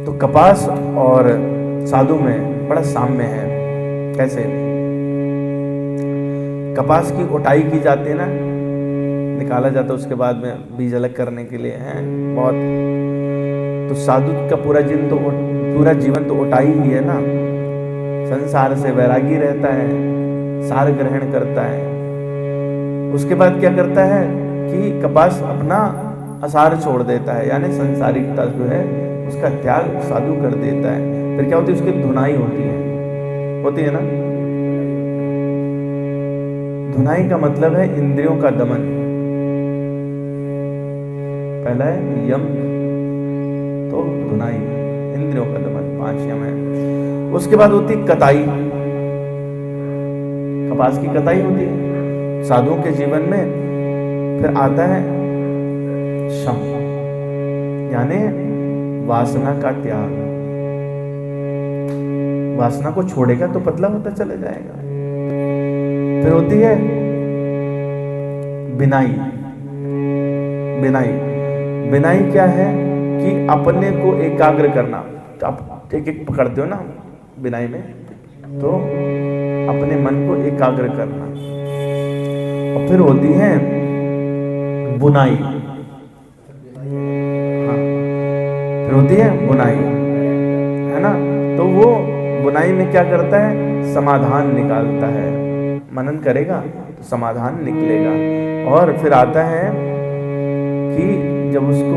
तो कपास और साधु में बड़ा साम्य है। कैसे, कपास की उठाई की जाती है ना, निकाला जाता है, उसके बाद में बीज अलग करने के लिए है बहुत। तो साधु का पूरा जीवन तो उठाई ही है ना, संसार से वैरागी रहता है, सार ग्रहण करता है। उसके बाद क्या करता है कि कपास अपना आसार छोड़ देता है, यानी संसारिकता जो है उसका त्याग साधु कर देता है। फिर क्या होती है, उसकी धुनाई होती है ना। धुनाई का मतलब है इंद्रियों का दमन। पहला है यम, तो धुनाई इंद्रियों का दमन, 5 यम है। उसके बाद होती कताई, कपास की कताई होती है साधुओं के जीवन में। फिर आता है शम, यानी वासना का त्याग। वासना को छोड़ेगा तो पतला होता चला जाएगा। फिर होती है बिनाई। बिनाई बिनाई क्या है कि अपने को एकाग्र करना। तो आप एक एक पकड़ते हो ना बिनाई में, तो अपने मन को एकाग्र करना। और फिर होती है बुनाई। हाँ, फिर होती है बुनाई, है ना। तो वो बुनाई में क्या करता है, समाधान निकालता है। मनन करेगा तो समाधान निकलेगा। और फिर आता है कि जब उसको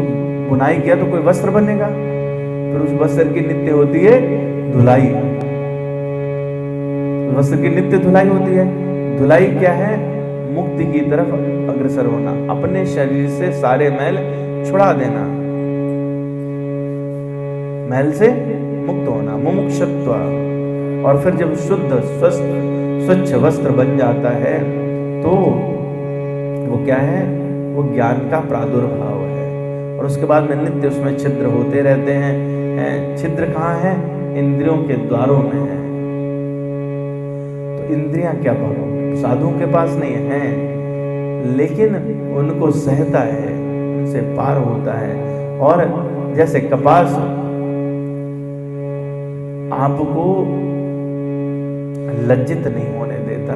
बुनाई किया तो कोई वस्त्र बनेगा, फिर उस वस्त्र की नित्य होती है धुलाई। वस्त्र की नित्य धुलाई होती है। धुलाई क्या है, मुक्ति की तरफ अग्रसर होना, अपने शरीर से सारे मैल छुड़ा देना, मैल से मुक्त होना, मुमुक्षुत्व। और फिर जब शुद्ध स्वच्छ वस्त्र बन जाता है तो वो क्या है, वो ज्ञान का प्रादुर्भाव है। और उसके बाद में नित्य उसमें छिद्र होते रहते हैं। छिद्र कहाँ है, इंद्रियों के द्वारों में है। तो इंद्रियां क्या साधुओं के पास नहीं है, लेकिन उनको सहता है, उनसे पार होता है। और जैसे कपास आपको लज्जित नहीं होने देता,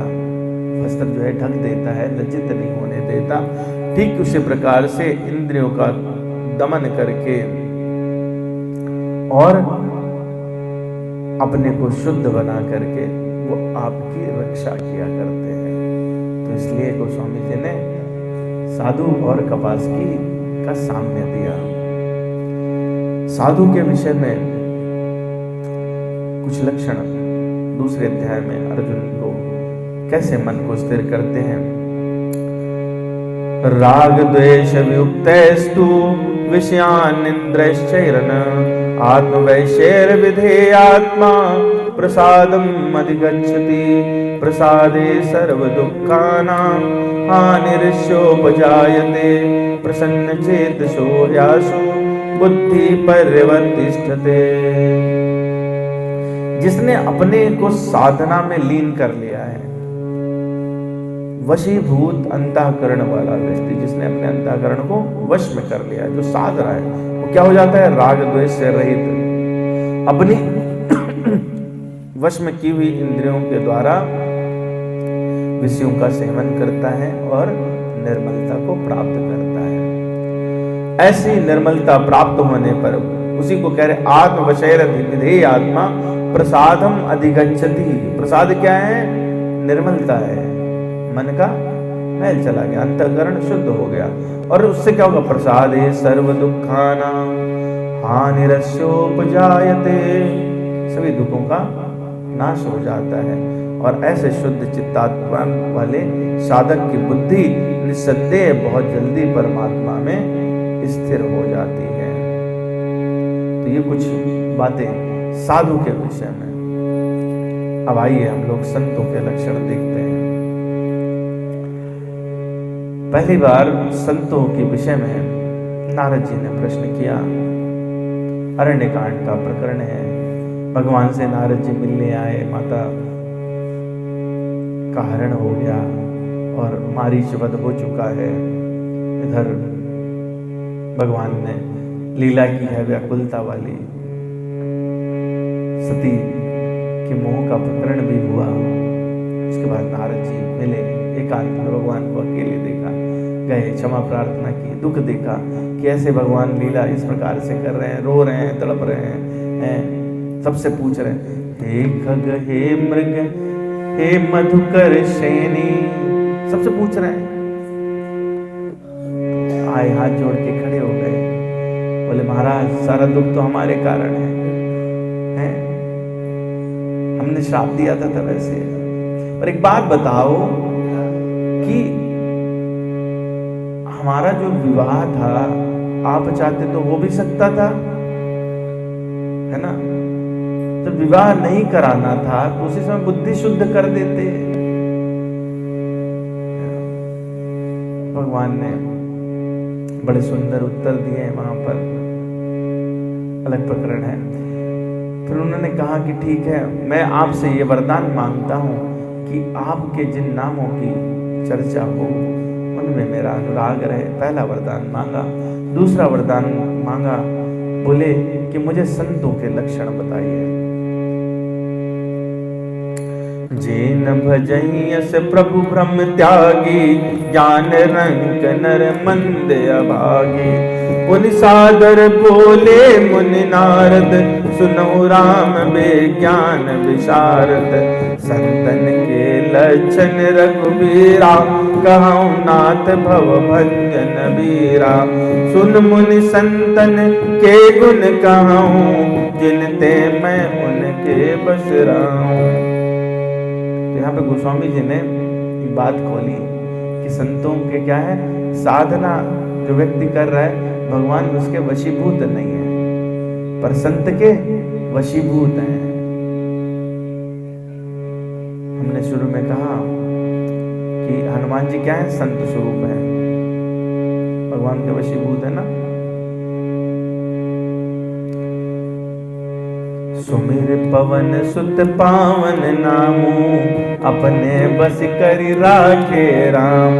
वस्त्र जो है ढक देता है, लज्जित नहीं होने देता, ठीक उसी प्रकार से इंद्रियों का दमन करके और अपने को शुद्ध बना करके वो आपकी रक्षा किया करते हैं। तो इसलिए गोस्वामी जी ने साधु और कपास का साम्य दिया। साधु के विषय में कुछ लक्षण दूसरे अध्याय में अर्जुन को कैसे मन को स्थिर करते हैं। राग द्वेष वियुक्तस्तु विषयान् इंद्रियश्चैरन् आत्मवैशेर विधेयात्मा प्रसादम् अधिगच्छति प्रसादे सर्व दुःखानां हानिरिष्योपजायते प्रसन्नचेतसो यासु बुद्धि पर्यवर्तिष्ठते। जिसने अपने को साधना में लीन कर लिया है, वशीभूत अंतःकरण वाला व्यक्ति, जिसने अपने अंतःकरण को वश में कर लिया है, जो साध रहा है, वो क्या हो जाता है, राग द्वेष से रहित, अपनी वश में की हुई इंद्रियों के द्वारा विषयों का सेवन करता है और निर्मलता को प्राप्त करता है। ऐसी निर्मलता प्राप्त होने पर उसी को कह रहे आत्मवशैर विधेय आत्मा प्रसादम अधिगच्छति। प्रसाद क्या है, निर्मलता है, मन का मैल चला गया, अंतःकरण शुद्ध हो गया। और उससे क्या होगा, प्रसादे सर्व दुखानां हानिरस्योपजायते, सभी दुखों का नाश हो जाता है। और ऐसे शुद्ध चित्तात्मा वाले साधक की बुद्धि निस्संदेह बहुत जल्दी परमात्मा में स्थिर हो जाती है। तो ये कुछ बातें साधु के विषय में। अब आइए हम लोग संतों के लक्षण देखते हैं। पहली बार संतों के विषय में नारद जी ने प्रश्न किया। अरण्यकांड का प्रकरण है। भगवान से नारद जी मिलने आए, माता का हरण हो गया और मारीच वध हो चुका है। इधर भगवान ने लीला की है व्याकुलता वाली, सती के मोह का प्रकरण भी हुआ। उसके बाद नारद जी मिले, एकांत में भगवान को अकेले देखा, गए, क्षमा प्रार्थना की, दुख देखा कि ऐसे भगवान लीला इस प्रकार से कर रहे हैं, रो रहे हैं, तड़प रहे हैं। सबसे पूछ रहे हैं, हे खग, हे मृग, हे मधुकर श्रेणी, सबसे पूछ रहे हैं। आए, हाथ जोड़ के खड़े हो गए, बोले महाराज सारा दुख तो हमारे कारण है, हमने श्राप दिया था तब ऐसे। पर एक बात बताओ कि हमारा जो विवाह था, आप चाहते तो हो भी सकता था, है ना। तो विवाह नहीं कराना था तो उसी समय बुद्धि शुद्ध कर देते। भगवान ने बड़े सुंदर उत्तर दिए वहां पर। अलग प्रकरण है। फिर उन्होंने कहा कि ठीक है, मैं आपसे ये वरदान मांगता हूँ कि आपके जिन नामों की चर्चा हो उनमें मेरा अनुराग रहे। पहला वरदान मांगा। दूसरा वरदान मांगा, बोले कि मुझे संतों के लक्षण बताइए। जिन भजइयस प्रभु ब्रह्म त्यागी, ज्ञान रंक नर मंद अभागी। मुनि सागर बोले मुनि नारद, सुनो राम विज्ञान विशारद। संतन के लक्षण रघुबीरा, कहूँ नाथ भव भंजन बीरा। सुन मुनि संतन के गुण कहूँ, जिनते मैं उनके बस रहूं। यहाँ पे गोस्वामी जी ने एक बात खोली कि संतों के क्या है, साधना जो व्यक्ति कर रहा है भगवान उसके वशीभूत नहीं है, पर संत के वशीभूत हैं। हमने शुरू में कहा कि हनुमान जी क्या है, संत स्वरूप है, भगवान के वशीभूत है ना। सुमिर पवन सुत पावन नामू, अपने बस करी राखे राम।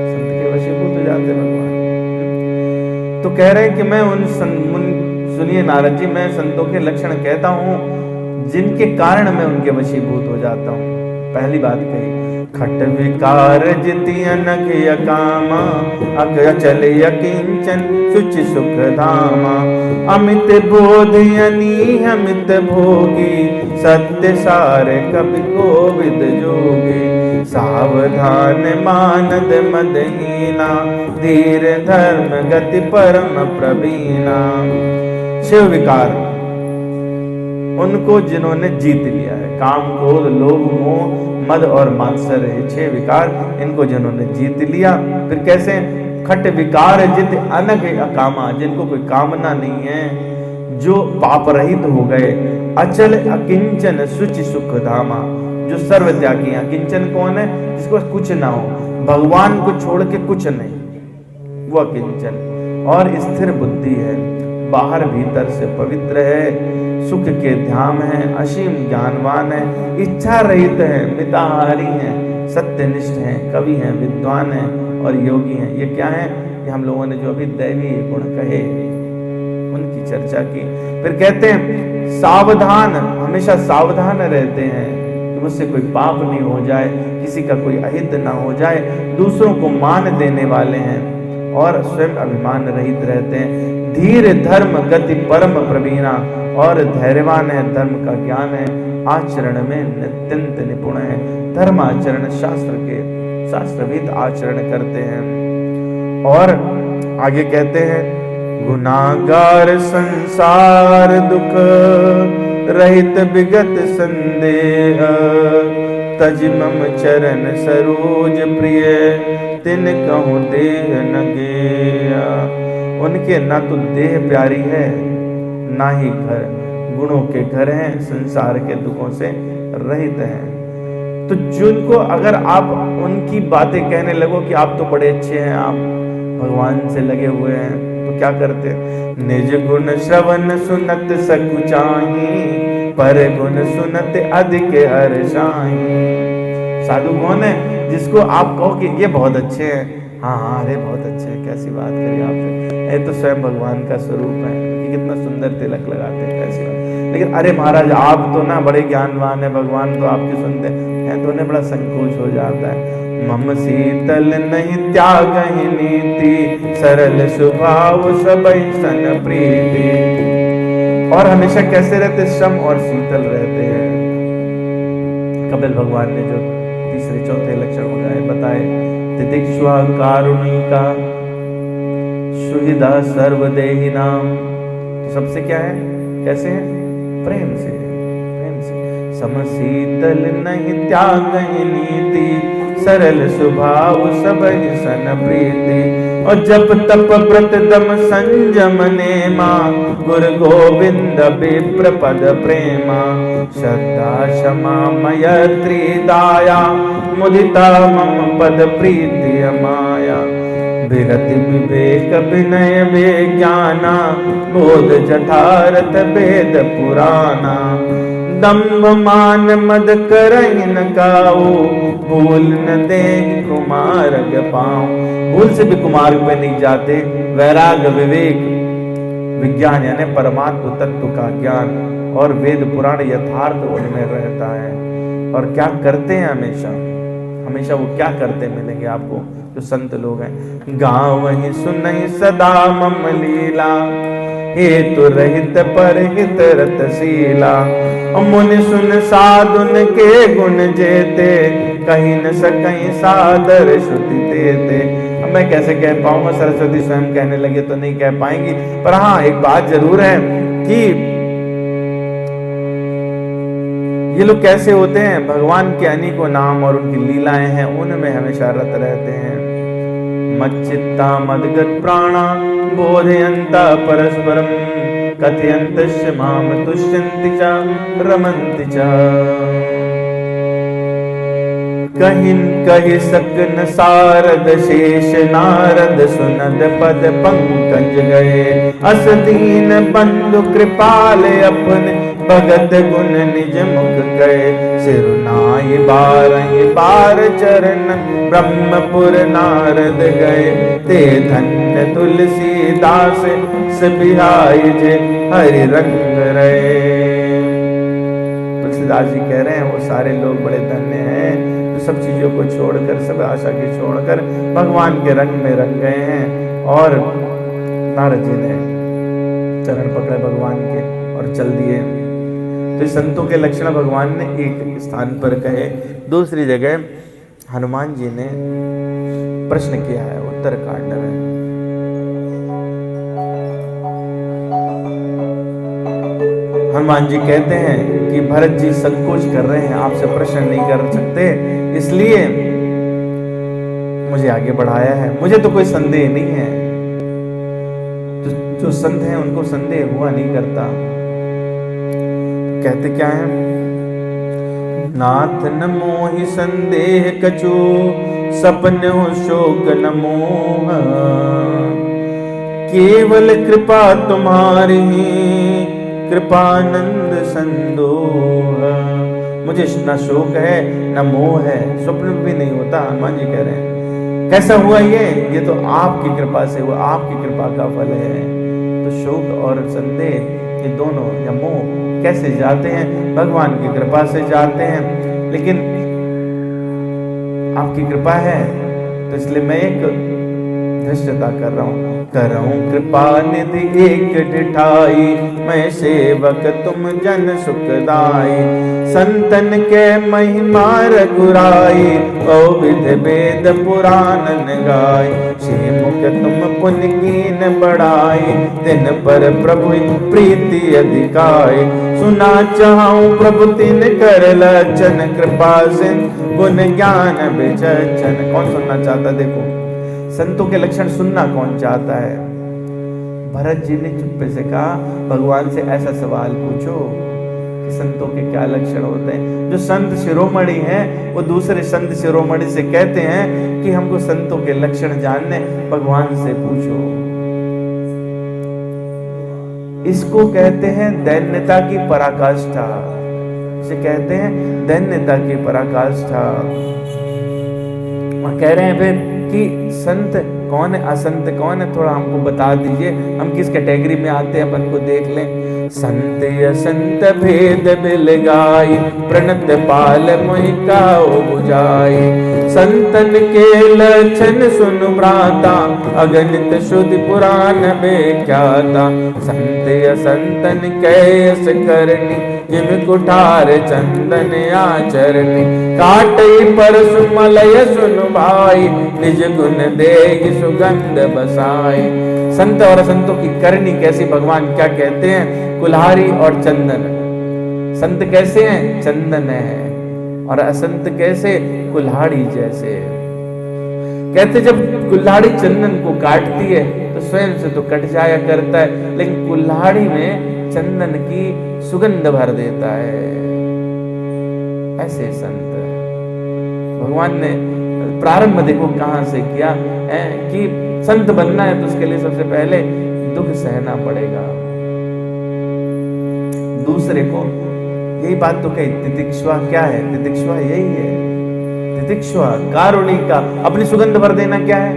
संत के वशीभूत हो जाते भगवान। तो कह रहे हैं कि मैं सुनिए नारद जी, मैं संतों के लक्षण कहता हूँ जिनके कारण मैं उनके वशीभूत हो जाता हूँ। पहली बात कही, खट विकार जिति अनघ कामा, अचल यकिंचन सुचि सुख धामा। अमित बोध अनियमित भोगी, सत्य सार कवि कोविद जोगी। सावधान मानद मदहीना, धीर धर्म गति परम प्रवीणा। शिव विकार उनको जिन्होंने जीत लिया है, काम क्रोध लोभ मोह मद और मात्सर्य, ये 6 विकार इनको जिन्होंने जीत लिया। फिर कैसे, खट विकार जित अनघ अकामा, जिनको कोई कामना नहीं है, जो पाप रहित हो गए। अचल अकिंचन सुचि सुख धामा, जो सर्व त्यागी। अकिंचन कौन है, जिसको कुछ ना हो, भगवान को छोड़ के कुछ नहीं, वो अकिंचन। और स्थिर बुद्धि है, बाहर भीतर से पवित्र है, सुख के ध्यान है, असीम ज्ञानवान है, इच्छा रहित है, मिताहारी है, सत्यनिष्ठ है, कवि है, विद्वान है और योगी है। ये क्या है, कि हम लोगों ने जो अभी दैवी गुण कहे उनकी चर्चा की। फिर कहते हैं सावधान, हमेशा सावधान रहते हैं कि मुझसे कोई पाप नहीं हो जाए, किसी का कोई अहित ना हो जाए, दूसरों को मान देने वाले हैं और स्वयं अभिमान रहित रहते हैं। धीर धर्म गति परम प्रवीणा, और धैर्यवान है, धर्म का ज्ञान है, आचरण में अत्यंत निपुण है। धर्म आचरण शास्त्रविद आचरण करते हैं। और आगे कहते हैं गुनागार संसार दुख रहित विगत संदेह, तज मम चरण सरोज प्रिय, तिन कहूँ देह न गेया। उनके ना तो देह प्यारी है ना ही घर, गुणों के घर हैं, संसार के दुखों से रहित हैं। तो जिनको अगर आप उनकी बातें कहने लगो कि आप तो बड़े अच्छे हैं, आप भगवान से लगे हुए हैं, तो क्या करते हैं, निज गुण श्रवण सुनत सकुचाही, पर गुण सुनत अधिक हर्षाही। साधु कौन है, जिसको आप कहो कि ये बहुत अच्छे हैं, हाँ हाँ अरे बहुत अच्छे हैं, कैसी बात करी आपसे, ये तो स्वयं भगवान का स्वरूप है, कि कितना सुंदर तिलक लगाते हैं, कैसी बात। लेकिन अरे महाराज आप तो ना बड़े ज्ञानवान है, भगवान तो आपकी सुनते हैं, तो उन्हें बड़ा संकोच हो जाता है। मम शीतल नहीं त्याग नीति, सरल स्वभाव सबई सन प्रीति। और हमेशा कैसे रहते, श्रम और शीतल रहते हैं। कपिल भगवान ने जो तीसरे चौथे लक्षण बताए, तितिक्षा कारुणिका सुहृदा सर्वदेही नाम। तो सबसे क्या है, कैसे है, प्रेम से, प्रेम से। समशीतल नहीं त्याग नीति, सरल स्वभाव सबई सन प्रीति। और जप तप व्रत दम संयम नेमा, गुरु गोविंद विप्र पद प्रेमा। श्रद्धा क्षमा मैत्री दाया, मुदिता मम पद प्रीति माया। विरति विवेक विनय विज्ञाना, बोध जठारथ वेद पुराना। दम्भ मान मद करहि न काऊ, भूल न दे कुमार्ग पाऊं। भूल से भी कुमार्ग पे नहीं जाते। वैराग विवेक विज्ञान यानी परमात्म तत्व का ज्ञान और वेद पुराण यथार्थ उनमें रहता है। और क्या करते हैं हमेशा हमेशा वो क्या करते मिलेंगे आपको जो संत लोग हैं। गाँव ही सुनहि सदा मम लीला, हेतु रहित पर हित रतशीला। मुनि सुन साधुन के गुण जेते, कहीं न सकहीं सादर श्रुति देते। अब मैं कैसे कह पाऊंगा, सरस्वती स्वयं कहने लगे तो नहीं कह पाएंगी। पर हाँ एक बात जरूर है कि ये लोग कैसे होते हैं, भगवान के अनेकों नाम और उनकी लीलाएं हैं उनमें हमेशा रत रहते हैं। मच्चित्ता मदगत प्राणा, बोधयन्ता परस्परम, कथयन्तश्च माम तुष्यन्ति च रमन्ति च। कहिन कहि सकन सारद शेष नारद, सुनद पद पंकज गए। अस दीन बंधु कृपाल अपने, भगत गुण निज मुख गए। सिरुनाई बारहि बार चरण, ब्रह्मपुर नारद गए। ते धन्य तुलसीदास सबिहाई जे, हरि रंग रहे। तुलसीदास जी कह रहे हैं वो सारे लोग बड़े धन्य हैं जो सब चीजों को छोड़कर, सब आशा की छोड़कर भगवान के रंग में रंग गए हैं। और नारद जी ने चरण पकड़े भगवान के और चल दिए। तो संतों के लक्षण भगवान ने एक स्थान पर कहे। दूसरी जगह हनुमान जी ने प्रश्न किया है उत्तरकांड में। हनुमान जी कहते हैं कि भरत जी संकोच कर रहे हैं, आपसे प्रश्न नहीं कर सकते, इसलिए मुझे आगे बढ़ाया है। मुझे तो कोई संदेह नहीं है, जो संत हैं उनको संदेह हुआ नहीं करता। कहते क्या है, नाथ न मोहि संदेह कछु, सपन हो शोक न मोह। केवल कृपा तुम्हारी, कृपानंद संदोह। मुझे न शोक है न मोह है, स्वप्न भी नहीं होता। हनुमान जी कह रहे हैं कैसा हुआ ये तो आपकी कृपा से हुआ, आपकी कृपा का फल है। तो शोक और संदेह ये दोनों या मोह कैसे जाते हैं, भगवान की कृपा से जाते हैं। लेकिन आपकी कृपा है तो इसलिए मैं एक धृष्टता कर रहा हूं। करऊं कृपा निधि एक डिठाई, मैं सेवक तुम जन सुखदाई। संतन के महिमा रघुराई, विध वेद पुराण गाय। मुख तुम पुण्य कीन बढ़ाई, दिन पर प्रभु प्रीति अधिकाई। सुना चाहूं प्रभु तिन कर लक्षण, कृपा सिंध गुण ज्ञान विचक्षण। कौन सुनना चाहता, देखो संतों के लक्षण सुनना कौन चाहता है। भरत जी ने चुप्पे से कहा भगवान से ऐसा सवाल पूछो कि संतों के क्या लक्षण होते हैं। जो संत शिरोमणि हैं वो दूसरे संत शिरोमणि से कहते हैं कि हमको संतों के लक्षण जानने, भगवान से पूछो। इसको कहते हैं दैन्यता की पराकाष्ठा। इसे कहते हैं दैन्यता की पराकाष्ठा। और कह रहे हैं फिर कि संत कौन है, असंत कौन है, थोड़ा हमको बता दीजिए, हम किस कैटेगरी में आते हैं अपन को देख लें। संत असंत भेद बिल गाई, प्रणत पाल मोहि काओ बुझाई। संतन के लक्षण सुन भ्राता, अगणित शुद्धि पुराण व्याख्याता। संत असंतन कैस करनी, जिम कुठार चंदन आचरणी। काटई परसु मलय सुन भाई, निज गुण देहि सुगंध बसाई। संत और असंतों की करनी कैसी, भगवान क्या कहते हैं, कुल्हाड़ी और चंदन। संत कैसे हैं, चंदन है, और असंत कैसे, कुल्हाड़ी जैसे। कहते जब कुल्हाड़ी चंदन को काटती है तो स्वयं से तो कट जाया करता है, लेकिन कुल्हाड़ी में चंदन की सुगंध भर देता है। ऐसे संत भगवान ने प्रारंभ देखो कहां से किया है कि संत बनना है तो उसके लिए सबसे पहले दुख सहना पड़ेगा। दूसरे को यही बात तो कही, तितिक्षुआ क्या है? तितिक्षुआ यही है, तितिक्षुआ कारुणिका। अपनी सुगंध भर देना क्या है?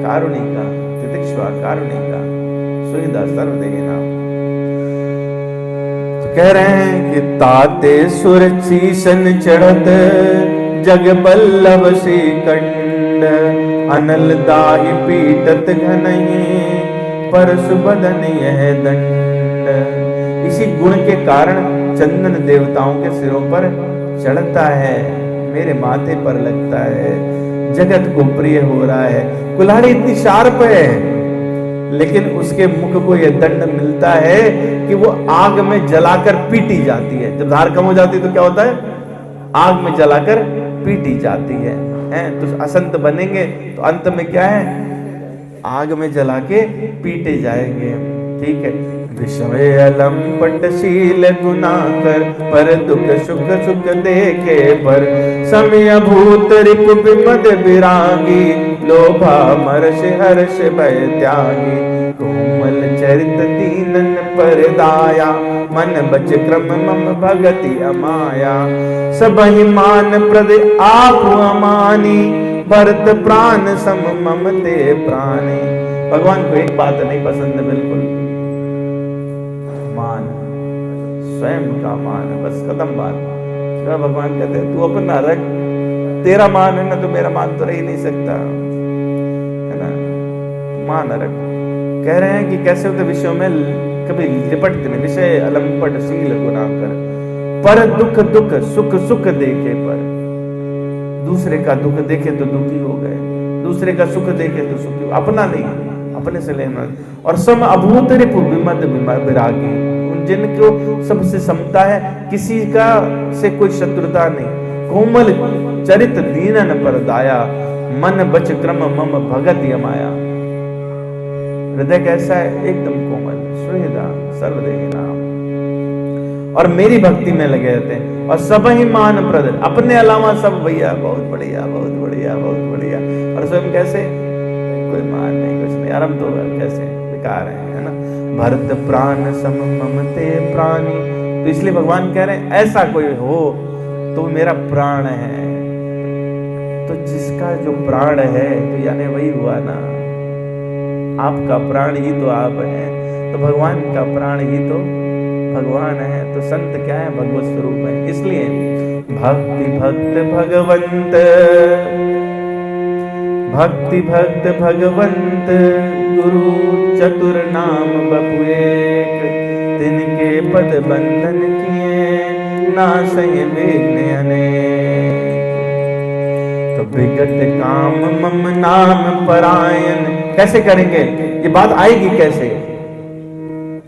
कारुणिका, तितिक्षुआ कारुणिका, सुविधा सर्वदेना। तो कह रहे हैं कि ताते सुर शीशन चढ़त जग बल्लभ श्रीकंड, अनल दाहि पीटत घनई परशु बदन यह दंड। इसी गुण के कारण चंदन देवताओं के सिरों पर चढ़ता है, मेरे माथे पर लगता है, जगत को प्रिय हो रहा है। कुल्हाड़ी इतनी शार्प है लेकिन उसके मुख को यह दंड मिलता है कि वो आग में जलाकर पीटी जाती है। जब धार कम हो जाती है तो क्या होता है? आग में जलाकर पीटी जाती है। तो असंत बनेंगे तो अंत में क्या है? आग में जला के पीटे जाएंगे। ठीक है। विषय अलंपटशील गुना कर, पर दुख सुख सुख देखे पर, समय भूत रिपु विमद विरागी, लोभा मर्ष हर्ष भय त्यागी। कोमल चरित दीनन पर दाया, मन बच क्रम मम भगति अमाया। सबहि मान प्रद आप अमानी, भरत प्राण सम मम ते प्राणी। भगवान को एक बात नहीं पसंद बिल्कुल, मान, स्वयं का मान, बस खत्म बात। भगवान कहते हैं तू अपना रख, तेरा मान है ना तो मेरा मान तो रह ही नहीं सकता, है ना? मान रख। कह रहे हैं कि कैसे होते विषयों में कभी लिपटते नहीं। विषय अलंपट शील गुना कर, पर दुख दुख सुख सुख देखे पर। दूसरे का दुख देखे तो दुखी हो गए, दूसरे का सुख देखे तो सुखी, अपना नहीं, अपने से लेना। और सम अभूत रिपु विमद विरागी, उन जिनको सबसे समता है, किसी का से कोई शत्रुता नहीं। कोमल चरित दीनन पर दाया, मन बच क्रम मम भगत यमाया। हृदय कैसा है? एकदम कोमल, सुहृदा सर्वदेहिना, और मेरी भक्ति में लगे रहते हैं। और सब ही मान प्रद, अपने अलावा सब भैया बहुत बढ़िया बहुत बढ़िया बहुत बढ़िया, और स्वयं कैसे? कोई मान नहीं, कुछ नहीं, आरंभ तो कैसे बेकार है ना? भरत प्राण सम मम ते प्राणी। तो इसलिए भगवान कह रहे हैं ऐसा कोई हो तो मेरा प्राण है। तो जिसका जो प्राण है तो यानी वही हुआ ना, आपका प्राण ही तो आप हैं, तो भगवान का प्राण ही तो भगवान है। तो संत क्या है? भगवत स्वरूप है। इसलिए भक्ति भक्त भगवंत, भक्ति भक्त भगवंत, गुरु चतुर नाम बपु एक, तिनके पद बंधन किए, नासय विघ्न अनेक। तो विगत काम मम नाम परायण, कैसे करेंगे? ये बात आएगी कैसे?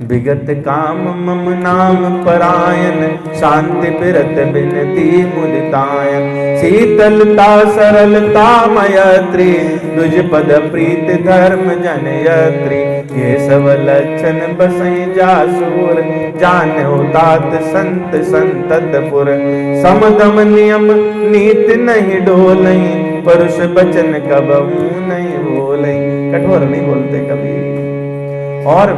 विगत काम मम नाम परायण, शांति बिरत बिनती मुदितायन। शीतलता सरलता मयत्री, दुज पद प्रीत धर्म जनयत्री। ये सब लक्षण बसई जासूर, जानो तात संत संततपुर। समदम नियम नीति नहीं डोलई, परुष बचन कबहू नहीं बोलई। कठोर नहीं बोलते कभी। और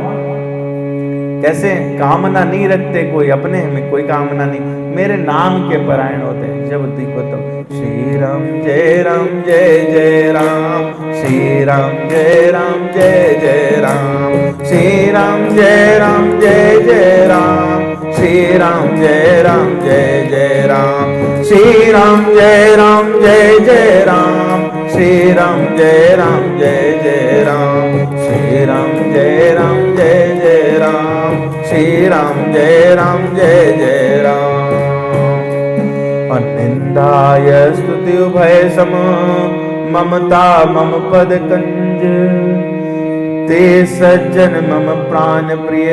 कैसे? कामना नहीं रखते कोई, अपने में कोई कामना नहीं, मेरे नाम के परायण होते हैं। जब देखो तो श्री राम जय राम जय जय राम, श्री राम जय राम जय जय राम, श्री राम जय राम जय जय राम, श्री राम जय राम जय जय राम, श्री राम जय राम जय जय राम, श्री राम जय राम जय जय राम, श्री राम जय राम जय जय राम, श्री राम जय राम जय जय राम। अनिंदाय स्तुति उभय सम, ममता मम पद कंज, ते सज्जन मम प्राण प्रिय,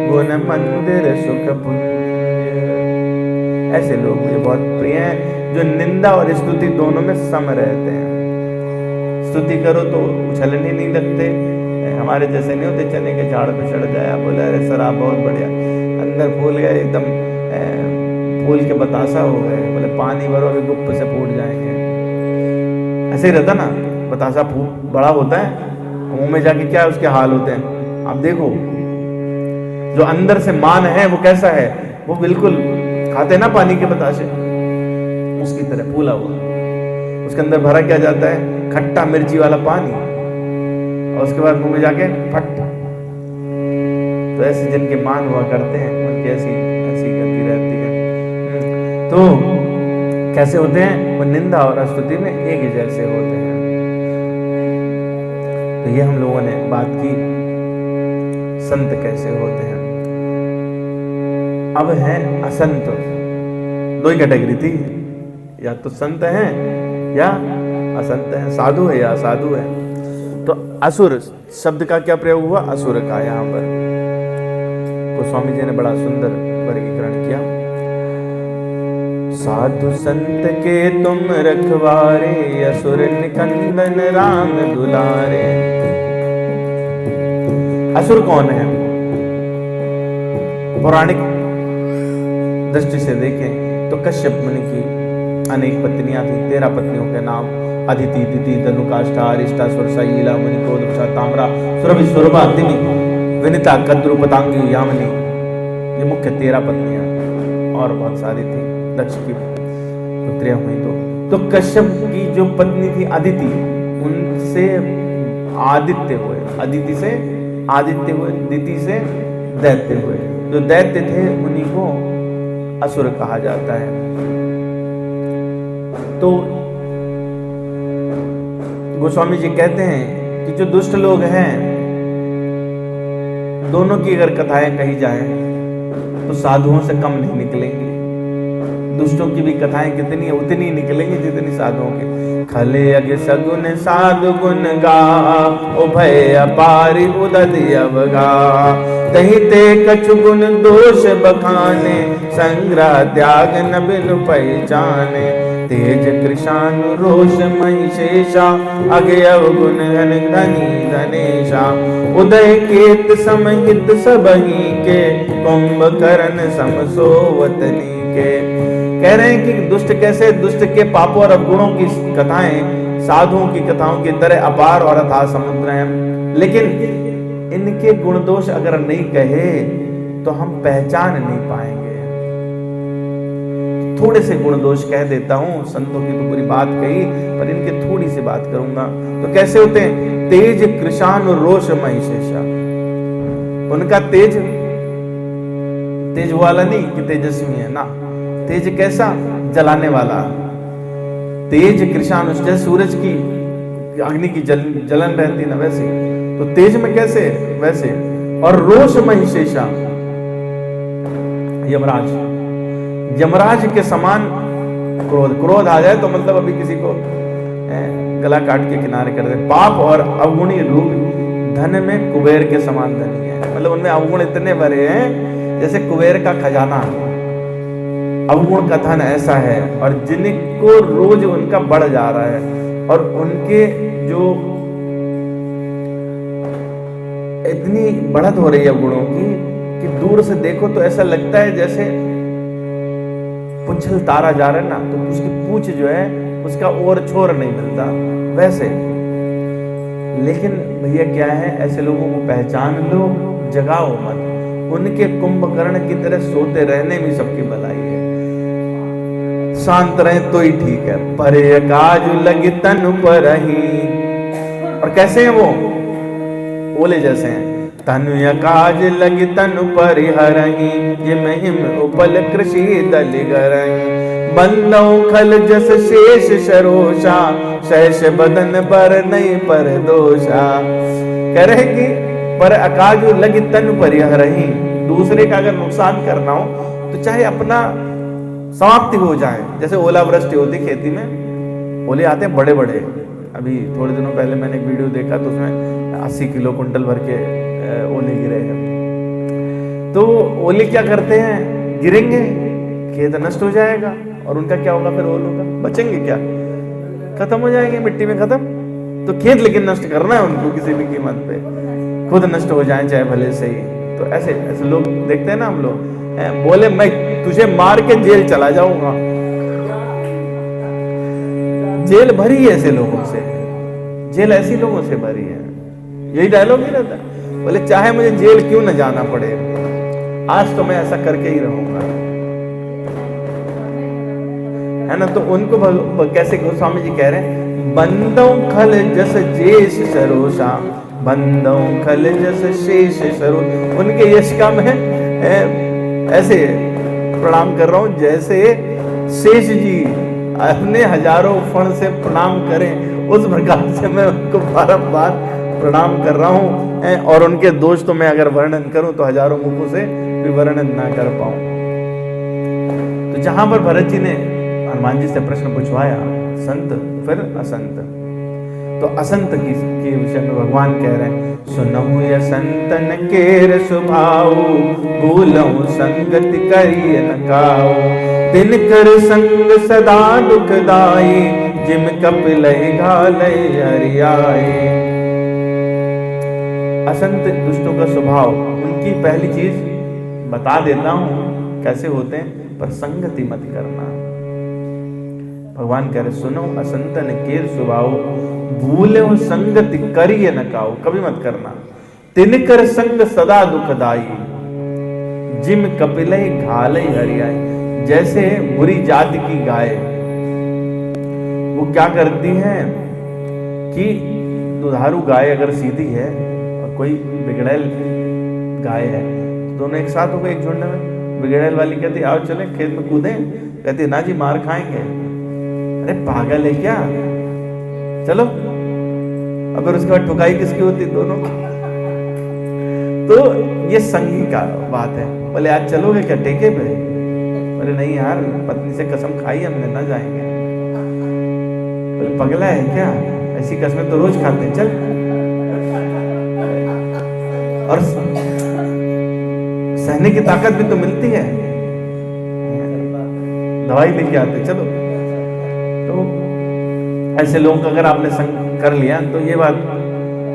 गुण मंदिर सुख पुंज। ऐसे लोग मुझे बहुत प्रिय हैं जो निंदा और स्तुति दोनों में सम रहते हैं। स्तुति करो तो उछलने नहीं लगते, हमारे जैसे नहीं होते चने के झाड़ पे चढ़ जाया, बोला अरे सर आप बहुत बढ़िया, अंदर फूल गए एकदम फूल के बतासा हो गए, बोले पानी भरो अभी गुप्त से फूट जाएंगे। ऐसे ही रहता ना, बतासा बड़ा होता है, मुंह में जाके क्या उसके हाल होते हैं आप देखो। जो अंदर से मान है वो कैसा है, वो बिल्कुल खाते ना पानी के बतासे, उसकी तरह फूला हुआ। उसके अंदर भरा क्या जाता है, खट्टा मिर्ची वाला पानी, और उसके बाद मुंह में जाके फट। तो ऐसे जिनके मान हुआ करते हैं उनकी ऐसी ऐसी गति रहती है। तो कैसे होते हैं, वो निंदा और स्तुति में एक ही जैसे होते हैं। तो ये हम लोगों ने बात की संत कैसे होते हैं। अब है असंत। दो ही कैटेगरी थी, या तो संत हैं या असंत हैं, साधु है या असाधु है। तो असुर शब्द का क्या प्रयोग हुआ, असुर का। यहाँ पर गोस्वामी जी ने बड़ा सुंदर वर्गीकरण किया। साधु संत के तुम रखवारे, असुर निकंदन राम दुलारे। असुर कौन है, पौराणिक दृष्टि से देखें तो कश्यप मुनि की अनेक पत्नियां थी। 13 पत्नियों के नाम अदिति, दिति, धनुकाष्ठा, अरिष्टा, सुरसा, ईला, मुनिकोद, ताम्रा, सुरभि, सुरभा, दिमि, विनिता, कद्रु, पतांगी, यामिनी। ये मुख्य 13 पत्नियां, और बहुत सारी थी, दक्ष की पुत्रियां हुई। तो कश्यप की जो पत्नी थी अदिति, उनसे आदित्य हुए, अदिति से आदित्य हुए, दिति से दैत्य हुए। जो दैत्य थे उन्हीं को असुर कहा जाता है। तो गोस्वामी जी कहते हैं कि जो दुष्ट लोग हैं, दोनों की अगर कथाएं कही जाएं तो साधुओं से कम नहीं निकलेंगी। दुष्टों की भी कथाएं कितनी है, उतनी निकलेंगी जितनी साधुओं की। खले अग सगुन साधु गुण गा, उभय अपारि उदधि अवगा। तहि ते कछु गुण दोष बखाने, संग्रह त्याग न बिनु पहचाने। तेज कृशानु रोष महिषेषा, अगे अवगुण घन धनी धनेशा। उदय केत समहित सबही के, कुंभकर्ण समसोवतनी के। कह रहे हैं कि दुष्ट कैसे, दुष्ट के पापों और अवगुणों की कथाएं साधुओं की कथाओं की तरह अपार और अथाह समुद्र हैं। लेकिन इनके गुण दोष अगर नहीं कहे तो हम पहचान नहीं पाएंगे। थोड़े से गुण दोष कह देता हूं, संतों की तो पूरी बात कही, पर इनके थोड़ी सी बात करूंगा। तो कैसे होते हैं, तेज कृशान रोष महिषेषा। उनका तेज, तेज वाला नहीं कि तेजस्वी है ना, तेज कैसा, जलाने वाला। तेज कृशान, जैसे सूरज की अग्नि की जलन रहती ना वैसे, तो तेज में कैसे, वैसे। और रोष महिषेषा, यमराज, यमराज के समान क्रोध। क्रोध आ जाए तो मतलब अभी किसी को गला काट के किनारे कर दे। पाप और अवगुणी रूप, धन में कुबेर के समान धनी है। मतलब उनमें अवगुण इतने भरे हैं जैसे कुबेर का खजाना। अवगुण का धन ऐसा है, और जिनको रोज उनका बढ़ जा रहा है, और उनके जो इतनी बढ़त हो रही है गुणों की कि दूर से देखो तो ऐसा लगता है जैसे पुच्छल तारा जा रहा है ना, तो उसकी पूंछ जो है उसका और छोर नहीं मिलता वैसे। लेकिन भैया क्या है, ऐसे लोगों को पहचान लो, जगाओ मत। उनके कुंभकर्ण की तरह सोते रहने में सबकी भलाई है। शांत रहे तो ही ठीक है। परे काज लगी तन पर ही, और कैसे हैं वो, ओले जैसे हैं। तनु काज लगी तनु परिहरही, ये महिम उपल कृषि दलिगरही। बंदौ खल जस शेष सरोषा, शेष बदन पर नहीं पर दोषा। कह रहे कि पर अकाज लगी तनु परिहरही, दूसरे का अगर नुकसान करना हो तो चाहे अपना समाप्ति हो जाए। जैसे ओलावृष्टि होती खेती में, ओले आते हैं बड़े बड़े। अभी थोड़े दिनों पहले मैंने एक वीडियो देखा तो उसमें 80 किलो कुंटल भर के ओले गिरे हैं। तो ओले क्या करते हैं, गिरेंगे, खेत नष्ट हो जाएगा, और उनका क्या होगा फिर, ओलों का बचेंगे क्या, खत्म हो जाएंगे, मिट्टी में खत्म। तो खेत लेकिन नष्ट करना है उनको किसी भी कीमत पे, खुद नष्ट हो जाए चाहे भले से ही। तो ऐसे ऐसे लोग देखते हैं ना हम लोग, बोले मैं तुझे मार के जेल चला जाऊंगा। जेल भरी है ऐसे लोगों से, जेल ऐसी लोगों से भरी है। यही डायलॉग ही रहता है, बोले चाहे मुझे जेल क्यों न जाना पड़े, आज तो मैं ऐसा करके ही रहूंगा, है ना। तो उनको कैसे गोस्वामी जी कह रहे हैं, बंदों खल जस जेश सरोसा, बंदों खल जस शेष सरो। उनके यश का मैं ऐसे प्रणाम कर रहा हूं जैसे शेष जी अपने हजारों फण से प्रणाम करें, उस प्रकार से मैं उनको बारंबार प्रणाम कर रहा हूं। और उनके दोष तो मैं अगर वर्णन करूं तो हजारों मुखों से भी वर्णन ना कर पाऊं। तो जहां पर भरत जी ने हनुमान जी से प्रश्न पूछवाया, संत फिर असंत, तो असंत के विषय में भगवान कह रहे हैं, सुनहु य संतन केर स्वभाव, भूलहु संगति करिय न काऊ, तिनकर संग सदा दुखदाई, जिम कपिलहि घालय हरियाई। असंत दुष्टों का स्वभाव, उनकी पहली चीज बता देता हूं कैसे होते हैं, पर संगति मत करना। भगवान कह रहे, सुनो असंतन केर स्वभाव, भूले संगति करिए न काऊ, कभी मत करना। तिनकर संग सदा दुखदाई, जिम कपिलहि घालय हरियाई। जैसे बुरी जाति की गाय, वो क्या करती है कि दुधारू गाय अगर सीधी है और कोई बिगड़ैल गाय है, तो दोनों एक साथ हो गए एक झुंड में। बिगड़ैल वाली कहती आओ चले खेत में कूदें, कहती ना जी मार खाएंगे। अरे पागल है क्या, चलो। अब उसके बाद ठुकाई किसकी होती, दोनों की। तो ये संगी का बात है। बोले आज चलोगे क्या टेके पे, बोले नहीं यार पत्नी से कसम खाई हमने, ना जाएंगे। बोले पगला है क्या, ऐसी कसमें तो रोज खाते हैं, चल। और सहने की ताकत भी तो मिलती है, दवाई लेके आते, चलो। तो ऐसे लोगों का अगर आपने संग कर लिया तो ये बात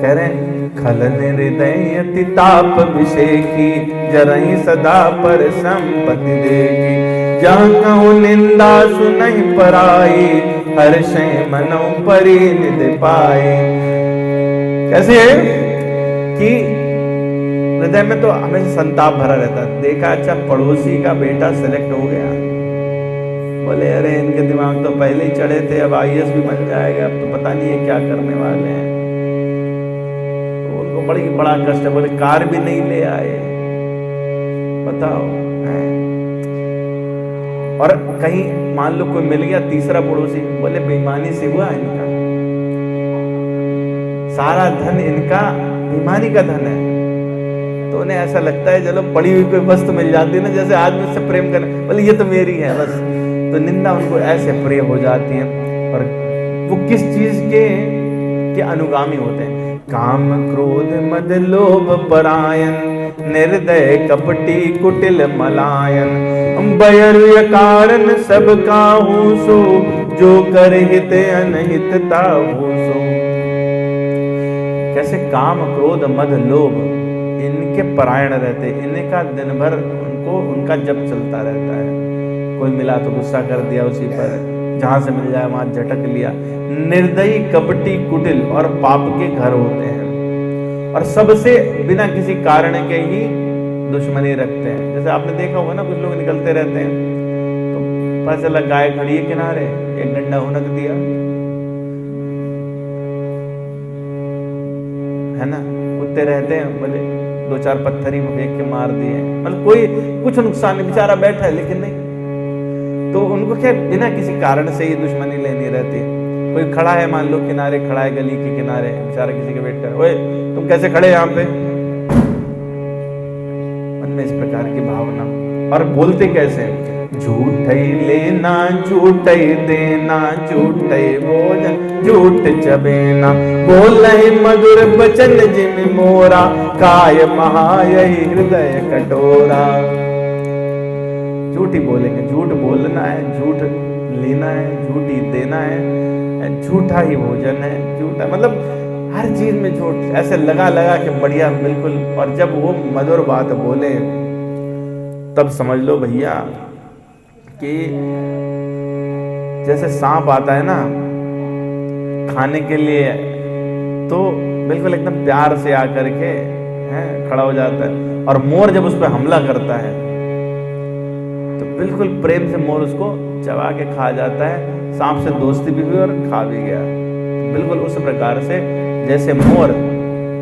कह रहे हैं, खलन हृदय अति ताप विषेकी, जरहि सदा पर संपत्ति देगी, जहाँ कहूँ निंदा सुनहि पराई, हर्षै मनो परिनिधि पाई। कैसे है कि हृदय में तो हमेशा संताप भरा रहता है। देखा अच्छा पड़ोसी का बेटा सेलेक्ट हो गया, बोले अरे इनके दिमाग तो पहले ही चढ़े थे, अब आईएएस भी बन जाएगा, अब तो पता नहीं है क्या करने वाले हैं। तो उनको बड़ा कष्ट है, बोले कार भी नहीं ले आए, बताओ। और कहीं मान लो कोई मिल गया तीसरा पड़ोसी, बोले बेईमानी से हुआ इनका, सारा धन इनका बेईमानी का धन है। तो उन्हें ऐसा लगता है चलो पड़ी हुई कोई वस्तु मिल जाती है ना, जैसे आदमी उससे प्रेम करने, बोले ये तो मेरी है बस। तो निंदा उनको ऐसे प्रिय हो जाती है। और वो किस चीज के अनुगामी होते हैं, काम क्रोध मद लोभ परायण, निर्दय कपटी कुटिल मलायन, बैर कारण सब काहू सो, जो कर हित अनहित ताहू सो। कैसे काम क्रोध मद लोभ इनके परायण रहते, इनका दिन भर उनका जप चलता रहता है। कोई मिला तो गुस्सा कर दिया उसी पर, जहां से मिल जाए वहां झटक लिया। निर्दयी कपटी कुटिल और पाप के घर होते हैं, और सबसे बिना किसी कारण के ही दुश्मनी रखते हैं। जैसे आपने देखा होगा ना, कुछ लोग निकलते रहते हैं तो पता चला गाय खड़ी है किनारे, एक डंडा हुनक दिया, है ना। कुत्ते रहते हैं, बोले दो चार पत्थर ही फेंक के मार दिए, मतलब कोई कुछ नुकसान नहीं, बेचारा बैठा है लेकिन नहीं। तो उनको क्या बिना किसी कारण से ही दुश्मनी लेनी रहती है। कोई खड़ा है मान लो किनारे खड़ा है, गली के किनारे, बेचारा किसी के वेट कर, ओए तुम कैसे खड़े यहाँ पे, मन में इस प्रकार की भावना। और बोलते कैसे, झूठ लेना झूठ देना, झूठ भोजन झूठ चबेना, बोले मधुर बचन जिम मोरा, काय महायही हृदय कटोरा। झूठ ही बोलेंगे, झूठ बोलना है, झूठ लेना है, झूठ ही देना है, झूठा ही भोजन है, झूठा मतलब हर चीज में झूठ, ऐसे लगा लगा के बढ़िया बिल्कुल। और जब वो मधुर बात बोले तब समझ लो भैया कि जैसे सांप आता है ना खाने के लिए तो बिल्कुल एकदम प्यार से आकर के खड़ा हो जाता है। और मोर जब उस पर हमला करता है तो बिल्कुल प्रेम से मोर उसको चबा के खा जाता है। सांप से दोस्ती भी हुई और खा भी गया। बिल्कुल उस प्रकार से जैसे मोर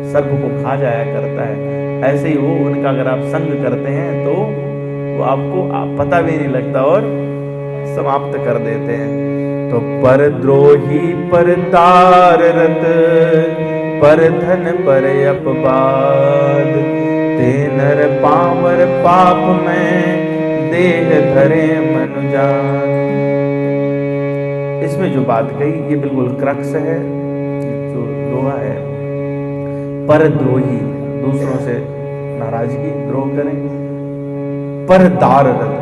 सर्प को खा जाया करता है, ऐसे ही वो उनका अगर आप संग करते हैं तो वो आपको पता भी नहीं लगता और समाप्त कर देते हैं। तो पर द्रोही पर तार रत, पर धन पर अपवाद, ते नर पामर पाप में देह धरे मनुजात। इसमें जो बात कही ये बिल्कुल क्रक्स है, जो लोहा है। पर द्रोही, दूसरों से नाराजगी, द्रोह करें। पर दार रत,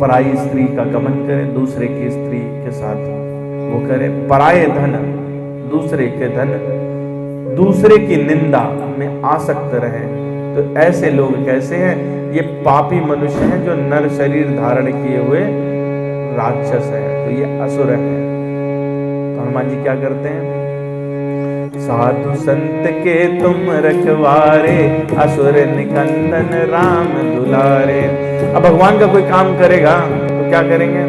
पराई स्त्री का गमन करें, दूसरे की स्त्री के साथ वो करें। पराये धन, दूसरे के धन, दूसरे की निंदा में आसक्त रहें। तो ऐसे लोग कैसे हैं? ये पापी मनुष्य हैं जो नर शरीर धारण किए हुए राक्षस हैं, तो ये असुर हैं। तो हनुमान जी क्या करते हैं? साधु संत के तुम रखवारे, असुर निकंदन राम दुलारे। अब भगवान का कोई काम करेगा तो क्या करेंगे?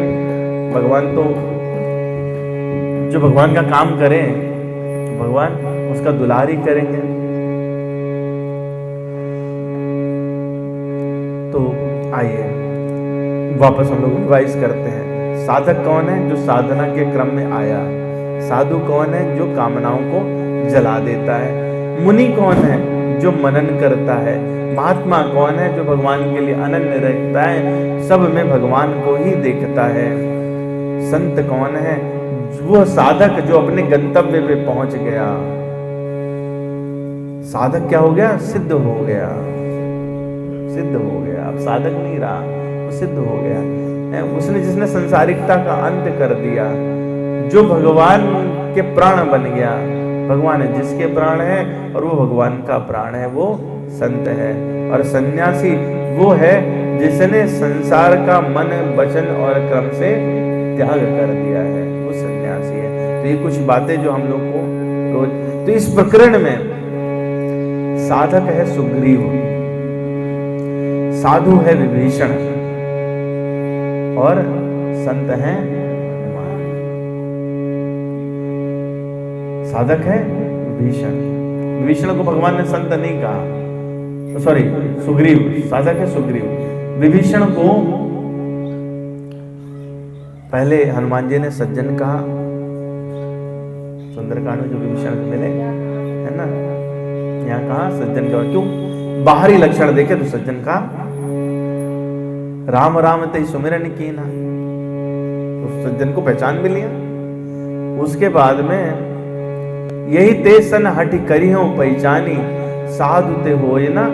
भगवान तो जो भगवान का काम करे भगवान उसका दुलार ही करेंगे। तो आइए वापस हम लोग रिवाइज करते हैं। साधक कौन है? जो साधना के क्रम में आया। साधु कौन है? जो कामनाओं को जला देता है। मुनि कौन है? जो मनन करता है। महात्मा कौन है? जो भगवान के लिए अनन्य रहता है, सब में भगवान को ही देखता है। संत कौन है? वो साधक जो अपने गंतव्य पे पहुंच गया। साधक क्या हो गया? सिद्ध हो गया। सिद्ध हो गया, अब साधक नहीं रहा, वो सिद्ध हो गया। उसने जिसने संसारिकता का अंत कर दिया, जो भगवान के प्राण बन गया। भगवान है जिसके प्राण है और वो भगवान का प्राण है, वो संत है। और सन्यासी वो है जिसने संसार का मन, वचन और कर्म से त्याग कर दिया है, वो सन्यासी है। तो ये कुछ बातें जो हम लोग को रोज। तो इस प्रकरण में साधक है सुग्रीव, साधु है विभीषण और संत है हनुमान। साधक है विभीषण। विभीषण को भगवान ने संत नहीं कहा, सॉरी सुग्रीव। साधक है सुग्रीव। विभीषण को पहले हनुमान जी ने सज्जन कहा, सुंदरकांड में जो विभीषण को मिले है ना, यहाँ कहा सज्जन का। क्यों? बाहरी लक्षण देखे तो सज्जन का राम राम ते सुमिरन कीना, तो सज्जन को पहचान भी लिया। उसके बाद में यही ते सन हट करी हो पहचानी, साधु ते होय ना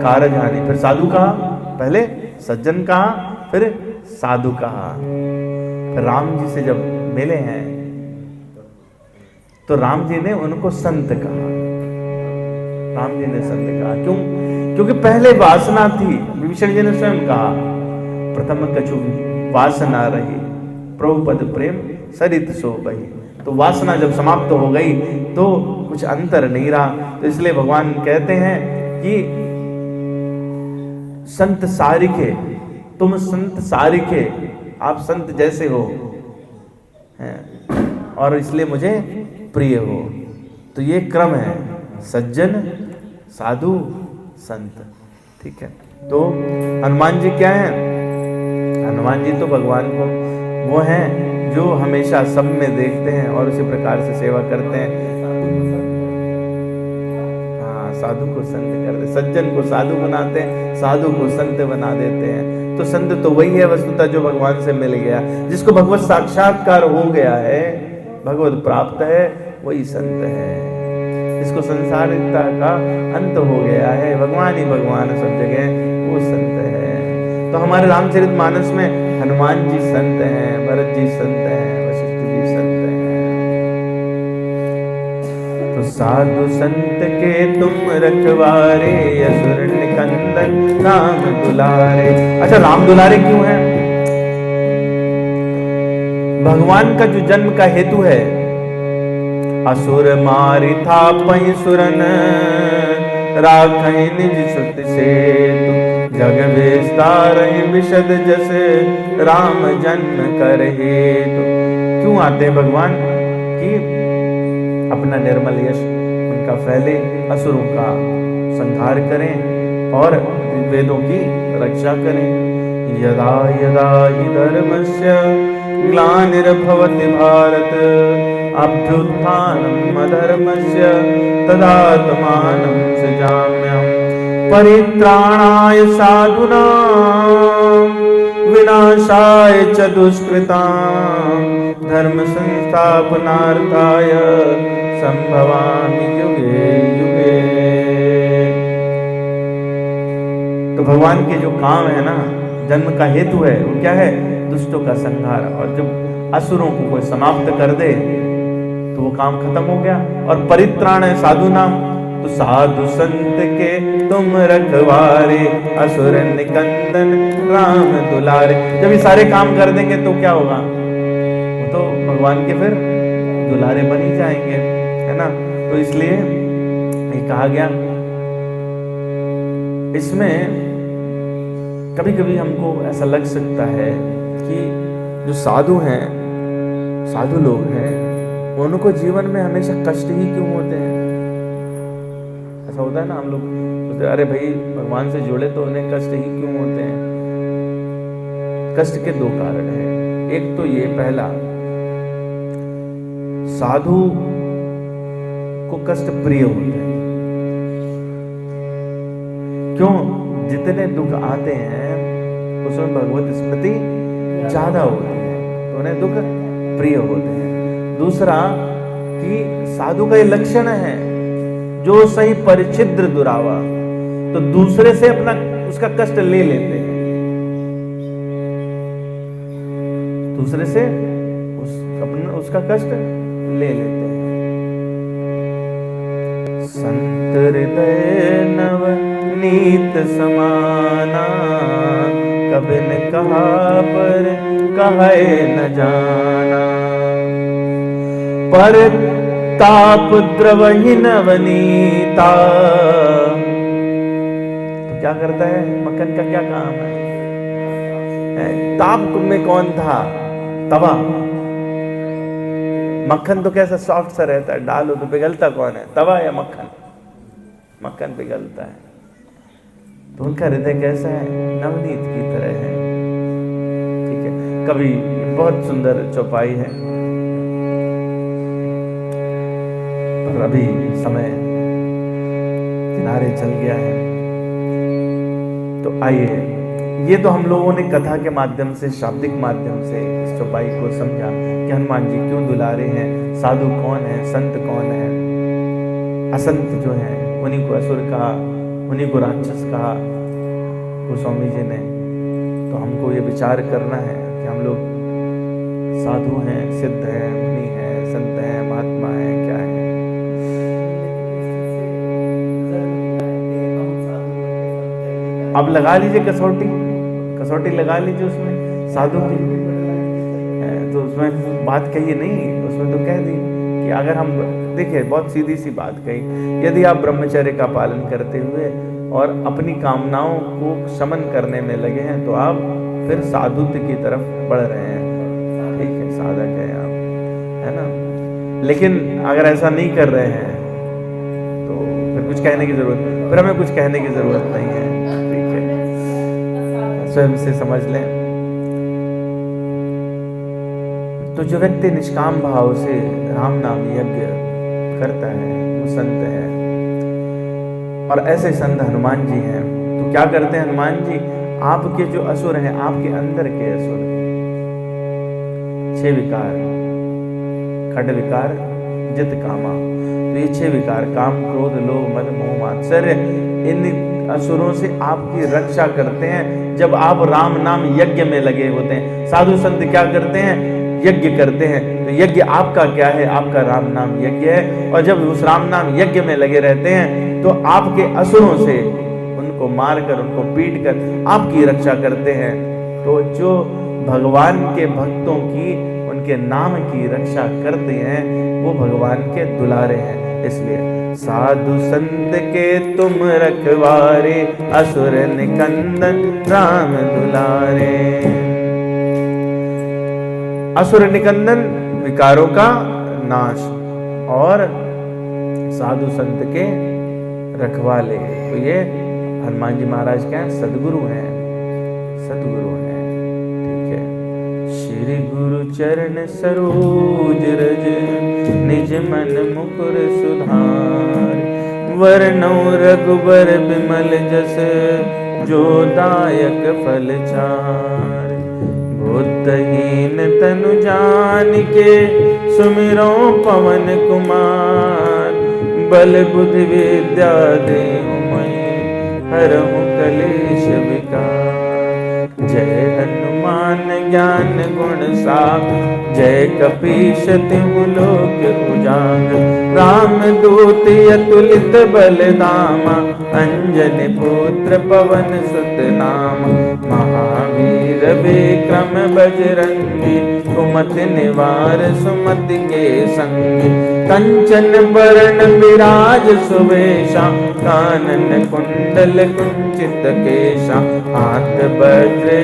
कारजानी। फिर साधु कहा, पहले सज्जन कहा, फिर साधु कहा। फिर राम जी से जब मिले हैं तो राम जी ने उनको संत कहा। राम जी ने संत कहा क्यों? क्योंकि पहले वासना थी। विभीषण जी ने स्वयं कहा, प्रथम कछु वासना रही, प्रभु पद प्रेम सरित सो बही। तो वासना जब समाप्त हो गई तो कुछ अंतर नहीं रहा। तो इसलिए भगवान कहते हैं कि संत सारिके, तुम संत सारिके, आप संत जैसे हो और इसलिए मुझे प्रिय हो। तो ये क्रम है, सज्जन, साधु, संत। ठीक है। तो हनुमान जी क्या हैं? हनुमान जी तो भगवान को वो हैं जो हमेशा सब में देखते हैं और उसी प्रकार से सेवा करते हैं। हाँ, साधु को संत करते, सज्जन को साधु बनाते हैं, साधु को संत बना देते हैं। तो संत तो वही है वस्तुतः जो भगवान से मिल गया, जिसको भगवत साक्षात्कार हो गया है, भगवत प्राप्त है, वही संत है। जिसको संसारिकता का अंत हो गया है, भगवान ही भगवान सब जगह, वो संत है। तो हमारे रामचरितमानस में हनुमान जी संत हैं, भरत जी संत हैं, वशिष्ठ जी संत हैं। तो साधु संत के तुम रखवारे, असुर निकंदन राम दुलारे। अच्छा, राम दुलारे क्यों है? भगवान का जो जन्म का हेतु है असुर मारि थापहि सुरन, राखहि निज सुत सेतु, जग विस्तारहि विशद जस, राम जन्म कर हेतु। क्यों आते हैं भगवान? कि अपना निर्मल यश उनका फैले, असुरों का संहार करें और वेदों की रक्षा करें। यदा यदा हि धर्मस्य ग्लानिर्भवति भारत, अभ्युत्थानम् अधर्मस्य तदात्मानं सृजाम्यहम्। परित्राणाय साधूनां विनाशाय च दुष्कृतां, धर्म संस्थापनार्थाय संभवामि युगे युगे। तो भगवान के जो काम है ना, जन्म का हेतु है, वो क्या है? दुष्टों का संहार। और जब असुरों को कोई समाप्त कर दे तो वो काम खत्म हो गया। और परित्राण है साधु नाम, तो साधु संत के तुम रखवारे, असुर निकंदन राम दुलारे। जब ये सारे काम कर देंगे तो क्या होगा? वो तो भगवान के फिर दुलारे बन ही जाएंगे, है ना। तो इसलिए ये कहा गया। इसमें कभी कभी हमको ऐसा लग सकता है कि जो साधु हैं, साधु लोग हैं, उनको जीवन में हमेशा कष्ट ही क्यों होते हैं? ऐसा होता है ना, हम लोग सोचते अरे भाई भगवान से जुड़े तो उन्हें कष्ट ही क्यों होते हैं? कष्ट के दो कारण हैं। एक तो ये, पहला, साधु को कष्ट प्रिय होते हैं। क्यों? जितने दुख आते हैं उसमें भगवत स्मृति ज्यादा होती है, तो उन्हें दुख प्रिय होते हैं। दूसरा कि साधु का ये लक्षण है, जो सही परिच्छिद्र दुरावा, तो दूसरे से अपना उसका कष्ट ले लेते हैं, दूसरे से उसका कष्ट ले लेते हैं। संत हृदय नव नीत समाना, कभी न कहा पर कहे न जाना, पर ताप द्रवहि नवनीता। तो क्या करता है मक्खन का? क्या काम है? ताप में कौन था? तवा। मक्खन तो कैसा सॉफ्ट सा रहता है, डालो तो पिघलता कौन है? तवा या मक्खन? मक्खन पिघलता है। तो उनका हृदय कैसा है? नवनीत की तरह है। ठीक है, कभी बहुत सुंदर चौपाई है, पर अभी समय किनारे चल गया है। तो आइए, ये तो हम लोगों ने कथा के माध्यम से, शाब्दिक माध्यम से इस चौपाई को समझा कि हनुमान जी क्यों दुलारे हैं, साधु कौन है, संत कौन है। असंत जो है उन्हीं को असुर कहा, उन्हीं को राक्षस कहा गोस्वामी जी ने। तो हमको ये विचार करना है कि हम लोग साधु हैं, सिद्ध हैं, मुनि हैं, संत हैं, महात्मा हैं, क्या है? अब लगा लीजिए कसौटी लगा लीजिए उसमें साधु की। तो उसमें बात कही नहीं, उसमें तो कह दी कि अगर हम देखिए, बहुत सीधी सी बात कही, यदि आप ब्रह्मचर्य का पालन करते हुए और अपनी कामनाओं को शमन करने में लगे हैं तो आप फिर साधुत्व की तरफ बढ़ रहे हैं। ठीक है, साधक है आप, है ना। लेकिन अगर ऐसा नहीं कर रहे हैं तो फिर कुछ कहने की जरूरत नहीं, फिर हमें कुछ कहने की जरूरत नहीं है। ठीक है, स्वयं से समझ लें। तो जो व्यक्ति निष्काम भाव से राम नाम यज्ञ करता है वो संत है। और ऐसे संत हनुमान जी हैं। तो क्या करते हैं हनुमान जी? आपके जो असुर हैं, आपके अंदर के असुर, 6 विकार, खड विकार, जित कामा, तो ये 6 विकार, काम, क्रोध, लोभ, मद, मोह, मात्सर्य, इन असुरों से आपकी रक्षा करते हैं जब आप राम नाम यज्ञ में लगे होते हैं। साधु संत क्या करते हैं? यज्ञ करते हैं। तो यज्ञ आपका क्या है? आपका राम नाम यज्ञ है। और जब उस राम नाम यज्ञ में लगे रहते हैं तो आपके असुरों से उनको मारकर, उनको पीट कर आपकी रक्षा करते हैं। तो जो भगवान के भक्तों की, उन उनके नाम की रक्षा करते हैं, वो भगवान के दुलारे हैं। इसलिए साधु संत के तुम रखवारे, असुर निकंदन राम दुलारे। असुर निकंदन विकारों का नाश और साधु संत के रखवाले। तो ये हनुमान जी महाराज क्या हैं? सदगुरु हैं, सदगुरु हैं। ठीक है। श्री गुरु चरण सरोज रज, निज मन मुकुर सुधार। वरनौ रघुबर बिमल जस, जो दायक फल चार। बुद्धहीन तनु जानिके, सुमिरो पवन कुमार। बल बुद्धि विद्या देहु मैं, हरहु कलेश विकार। जय हनुमान ज्ञान गुण सागर, जय कपीश तिहु लोक उजागर। राम दूत अतुलित बल धामा, अंजनी पुत्र पवन सुत नामा। महावीर विक्रम बजरंगी, कुमति निवार सुमति के संगी। कंचन बरन विराज सुवेशा, कानन कुंडल कुंचित केशा। हाथ वज्र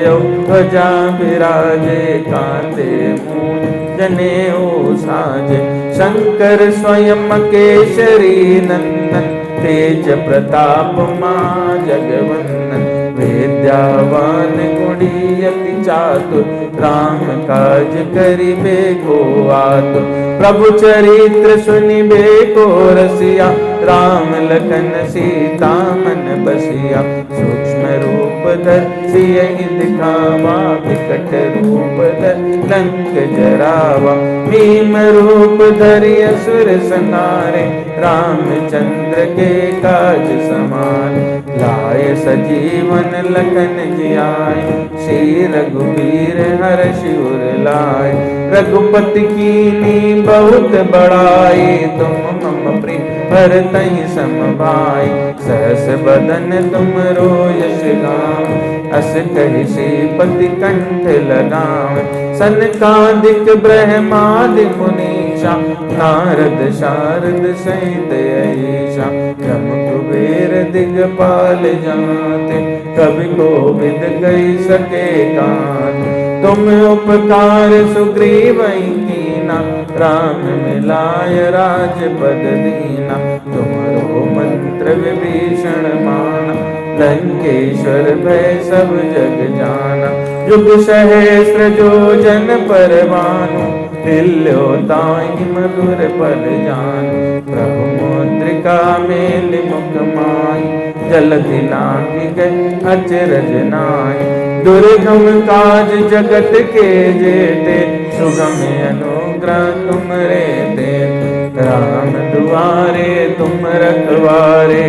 ध्वजा विराजे, कांधे मूंज जनेऊ साजे। शंकर स्वयं केसरी नंदन, तेज प्रताप मां जगवंदन। विद्यावान गुणी अति चातुर, राम काज करिबे को आतुर। प्रभु चरित्र सुनिबे को रसिया, राम लखन सीता मन बसिया। सूक्ष्म रूप धर सियहि दिखावा, विकट रूप धर लंक जरावा। भीम रूप धरि असुर संहारे, रामचंद्र के काज समान। लाए सजीवन लखन जियाए, श्री रघुवीर हर्षि उर लाए। रघुपति कीन्ही बहुत बड़ाई, तुम मम प्रिय भरतहि सम भाई। सहस बदन तुमरो यश गावै, अस कहि श्रीपति कंठ लगावै। सनकादिक ब्रह्मादि मुनीसा, नारद शारद सहित अहीसा। ब्रह्म कुबेर दिगपाल जाते, कवि कोविद कहि सके कान्त। तुम उपकार सुग्रीवहि कीना, राम मिलाय राजपद दीना। तुमरो मंत्र विभीषण माना, लंकेश्वर भय सब जग जाना। युग सहस्र जो जन पर भानु, तिल्यो ताहि मधुर पद जानु। प्रभु मुद्रिका मेलि मुख माहि, जलधि लांघि गए अचरज नाहि। दुर्गम काज जगत के जेते, सुगम अनुग्रह तुमरे देते। राम दुआरे तुम रखवारे,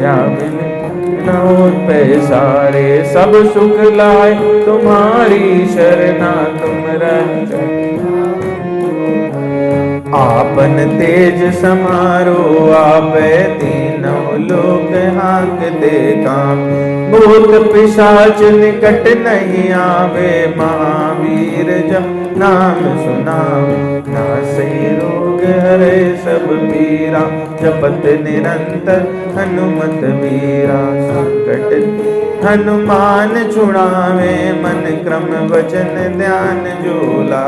या बिन पैसारे। सब सुख लाए तुम्हारी शरणा, तुम रक्षक। आपन तेज समारो आपे, तीनों लोक हांकते कांपे। भूत पिशाच निकट नहीं आवे, महावीर जब नाम सुनावे। नासै रोग हरे सब पीरा, जपत निरंतर हनुमत वीरा। संकट हनुमान छुड़ावे, मन क्रम वचन ध्यान जोला।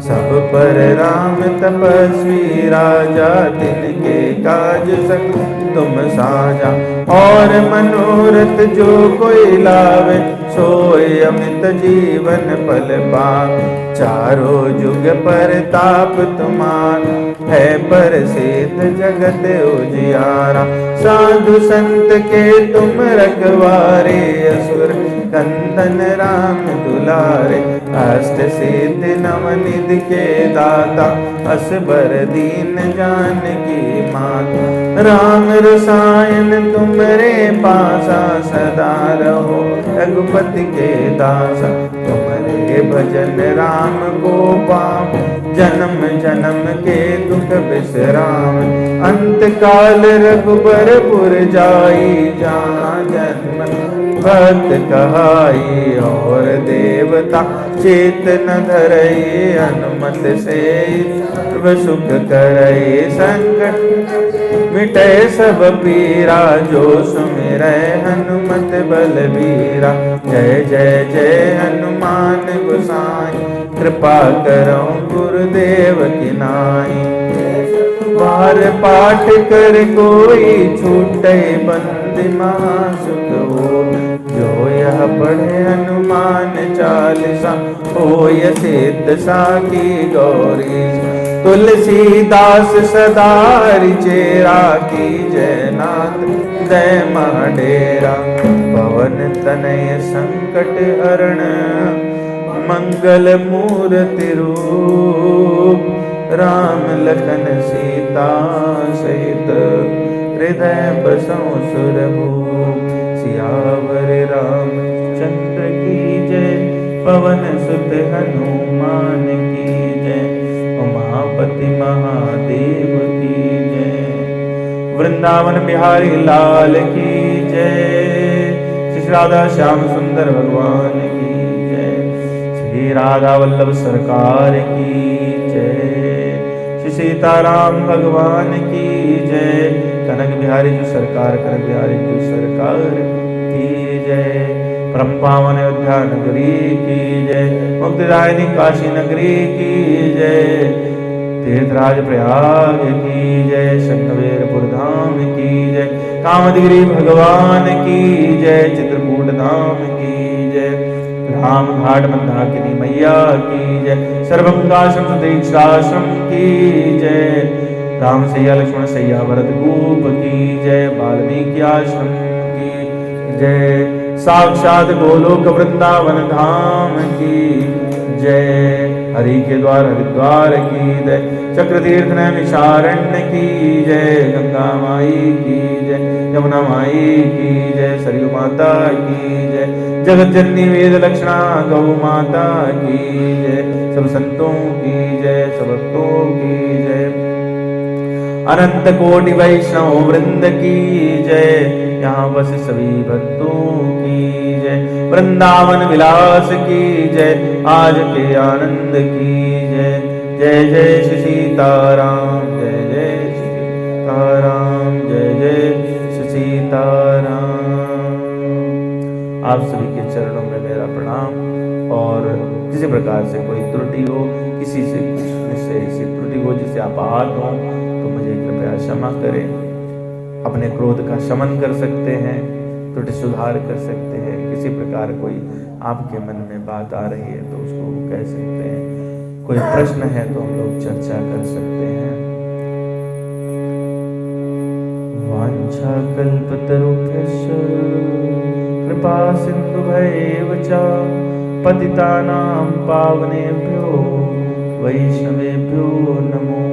सब पर राम तपस्वी राजा, तिनके काज सकल तुम साजा। और मनोरथ जो कोई लावे, सोई अमित जीवन फल पावे। चारों जुग परताप तुम्हारा, है प्रसिद्ध जगत उजियारा। साधु संत के तुम रखवारे, असुर कंदन राम दुलारे। अष्ट सिद्धि नवनिधि के दाता, असबर दीन जानकी माता। राम रसायन तुमरे पासा, सदा रहो रघुपति के दासा। तुम्हारे भजन राम को पाओ, जन्म जन्म के दुख विश्राम। अंत काल रघुबर पुर जाई, जहाँ जन्म भक्त कहाई और देवता चेत न धरई हनुमत से सर्व सुख करई संकट मिटे सब पीरा जो सुमिरै हनुमत बलबीरा। जय जय जय हनुमान गोसाई कृपा करो गुरुदेव की नाई। बार पाठ कर कोई छूटे बंदी महासुख हो जो यह पढ़े हनुमान चालीसा होय सिद्ध साखी गौरी। तुलसीदास सदा चेरा की जयनाथ दय महाडेरा। पवन तनय संकट हरण मंगल मूर्ति रूप राम लखन सीता सहित हृदय बसौ सुरभूप। सियावर रामचंद्र की जय पवन सुत हनुमान की जय उमापति महादेव की जय। वृंदावन बिहारी लाल की जय। श्री राधा श्याम सुंदर भगवान की जय। श्री राधा वल्लभ सरकार की जय। श्री सीताराम भगवान की जय। कनक बिहारी जो सरकार कनक बिहारी जो सरकार की जय। परम पावन अयोध्या नगरी की जय। मुक्तिदायिनी काशी नगरी की जय। तीर्थराज प्रयाग की जय। संगमेरपुर धाम की जय। कामदगिरी भगवान की जय। चित्रकूट धाम की जय। राम घाट मंदाकिनी मैया की जय। सर्वंगाश्रम दीक्षाश्रम की जय। राम सैया लक्ष्मण सैया भरत गोप की जय। वाल्मीकि आश्रम की जय। साक्षात गोलोक वृंदावन धाम की जय। हरि के द्वार हरिद्वार की जय। चक्रतीर्थ नैमिषारण्य की जय। गंगा माई की जय। यमुना माई की जय। सरयू माता की जय। जगत जननी वेद लक्षणा गौ माता की जय। सब संतों की जय। सब भक्तों की जय। अनंत कोटि वैष्णव वृंद की जय। यहाँ बस सभी भक्तों की जय। वृंदावन विलास की जय। आज के आनंद की जय। जय जय श्री सीताराम जय जय श्री सीताराम जय जय श्री सीताराम। आप सभी के चरणों में मेरा प्रणाम। और किसी प्रकार से कोई त्रुटि हो, किसी से ऐसी त्रुटि हो जिससे आप आहत हो तो मुझे कृपया क्षमा करें। अपने क्रोध का शमन कर सकते हैं, त्रुटि सुधार कर सकते हैं। किसी प्रकार कोई आपके मन में बात आ रही है तो उसको कह सकते हैं। कोई प्रश्न है तो हम लोग चर्चा कर सकते हैं। वांछा कल्पतरुभ्यश्च कृपा सिन्धुभैव च पतितानां पावनेभ्यो वैष्णवेभ्यो नमो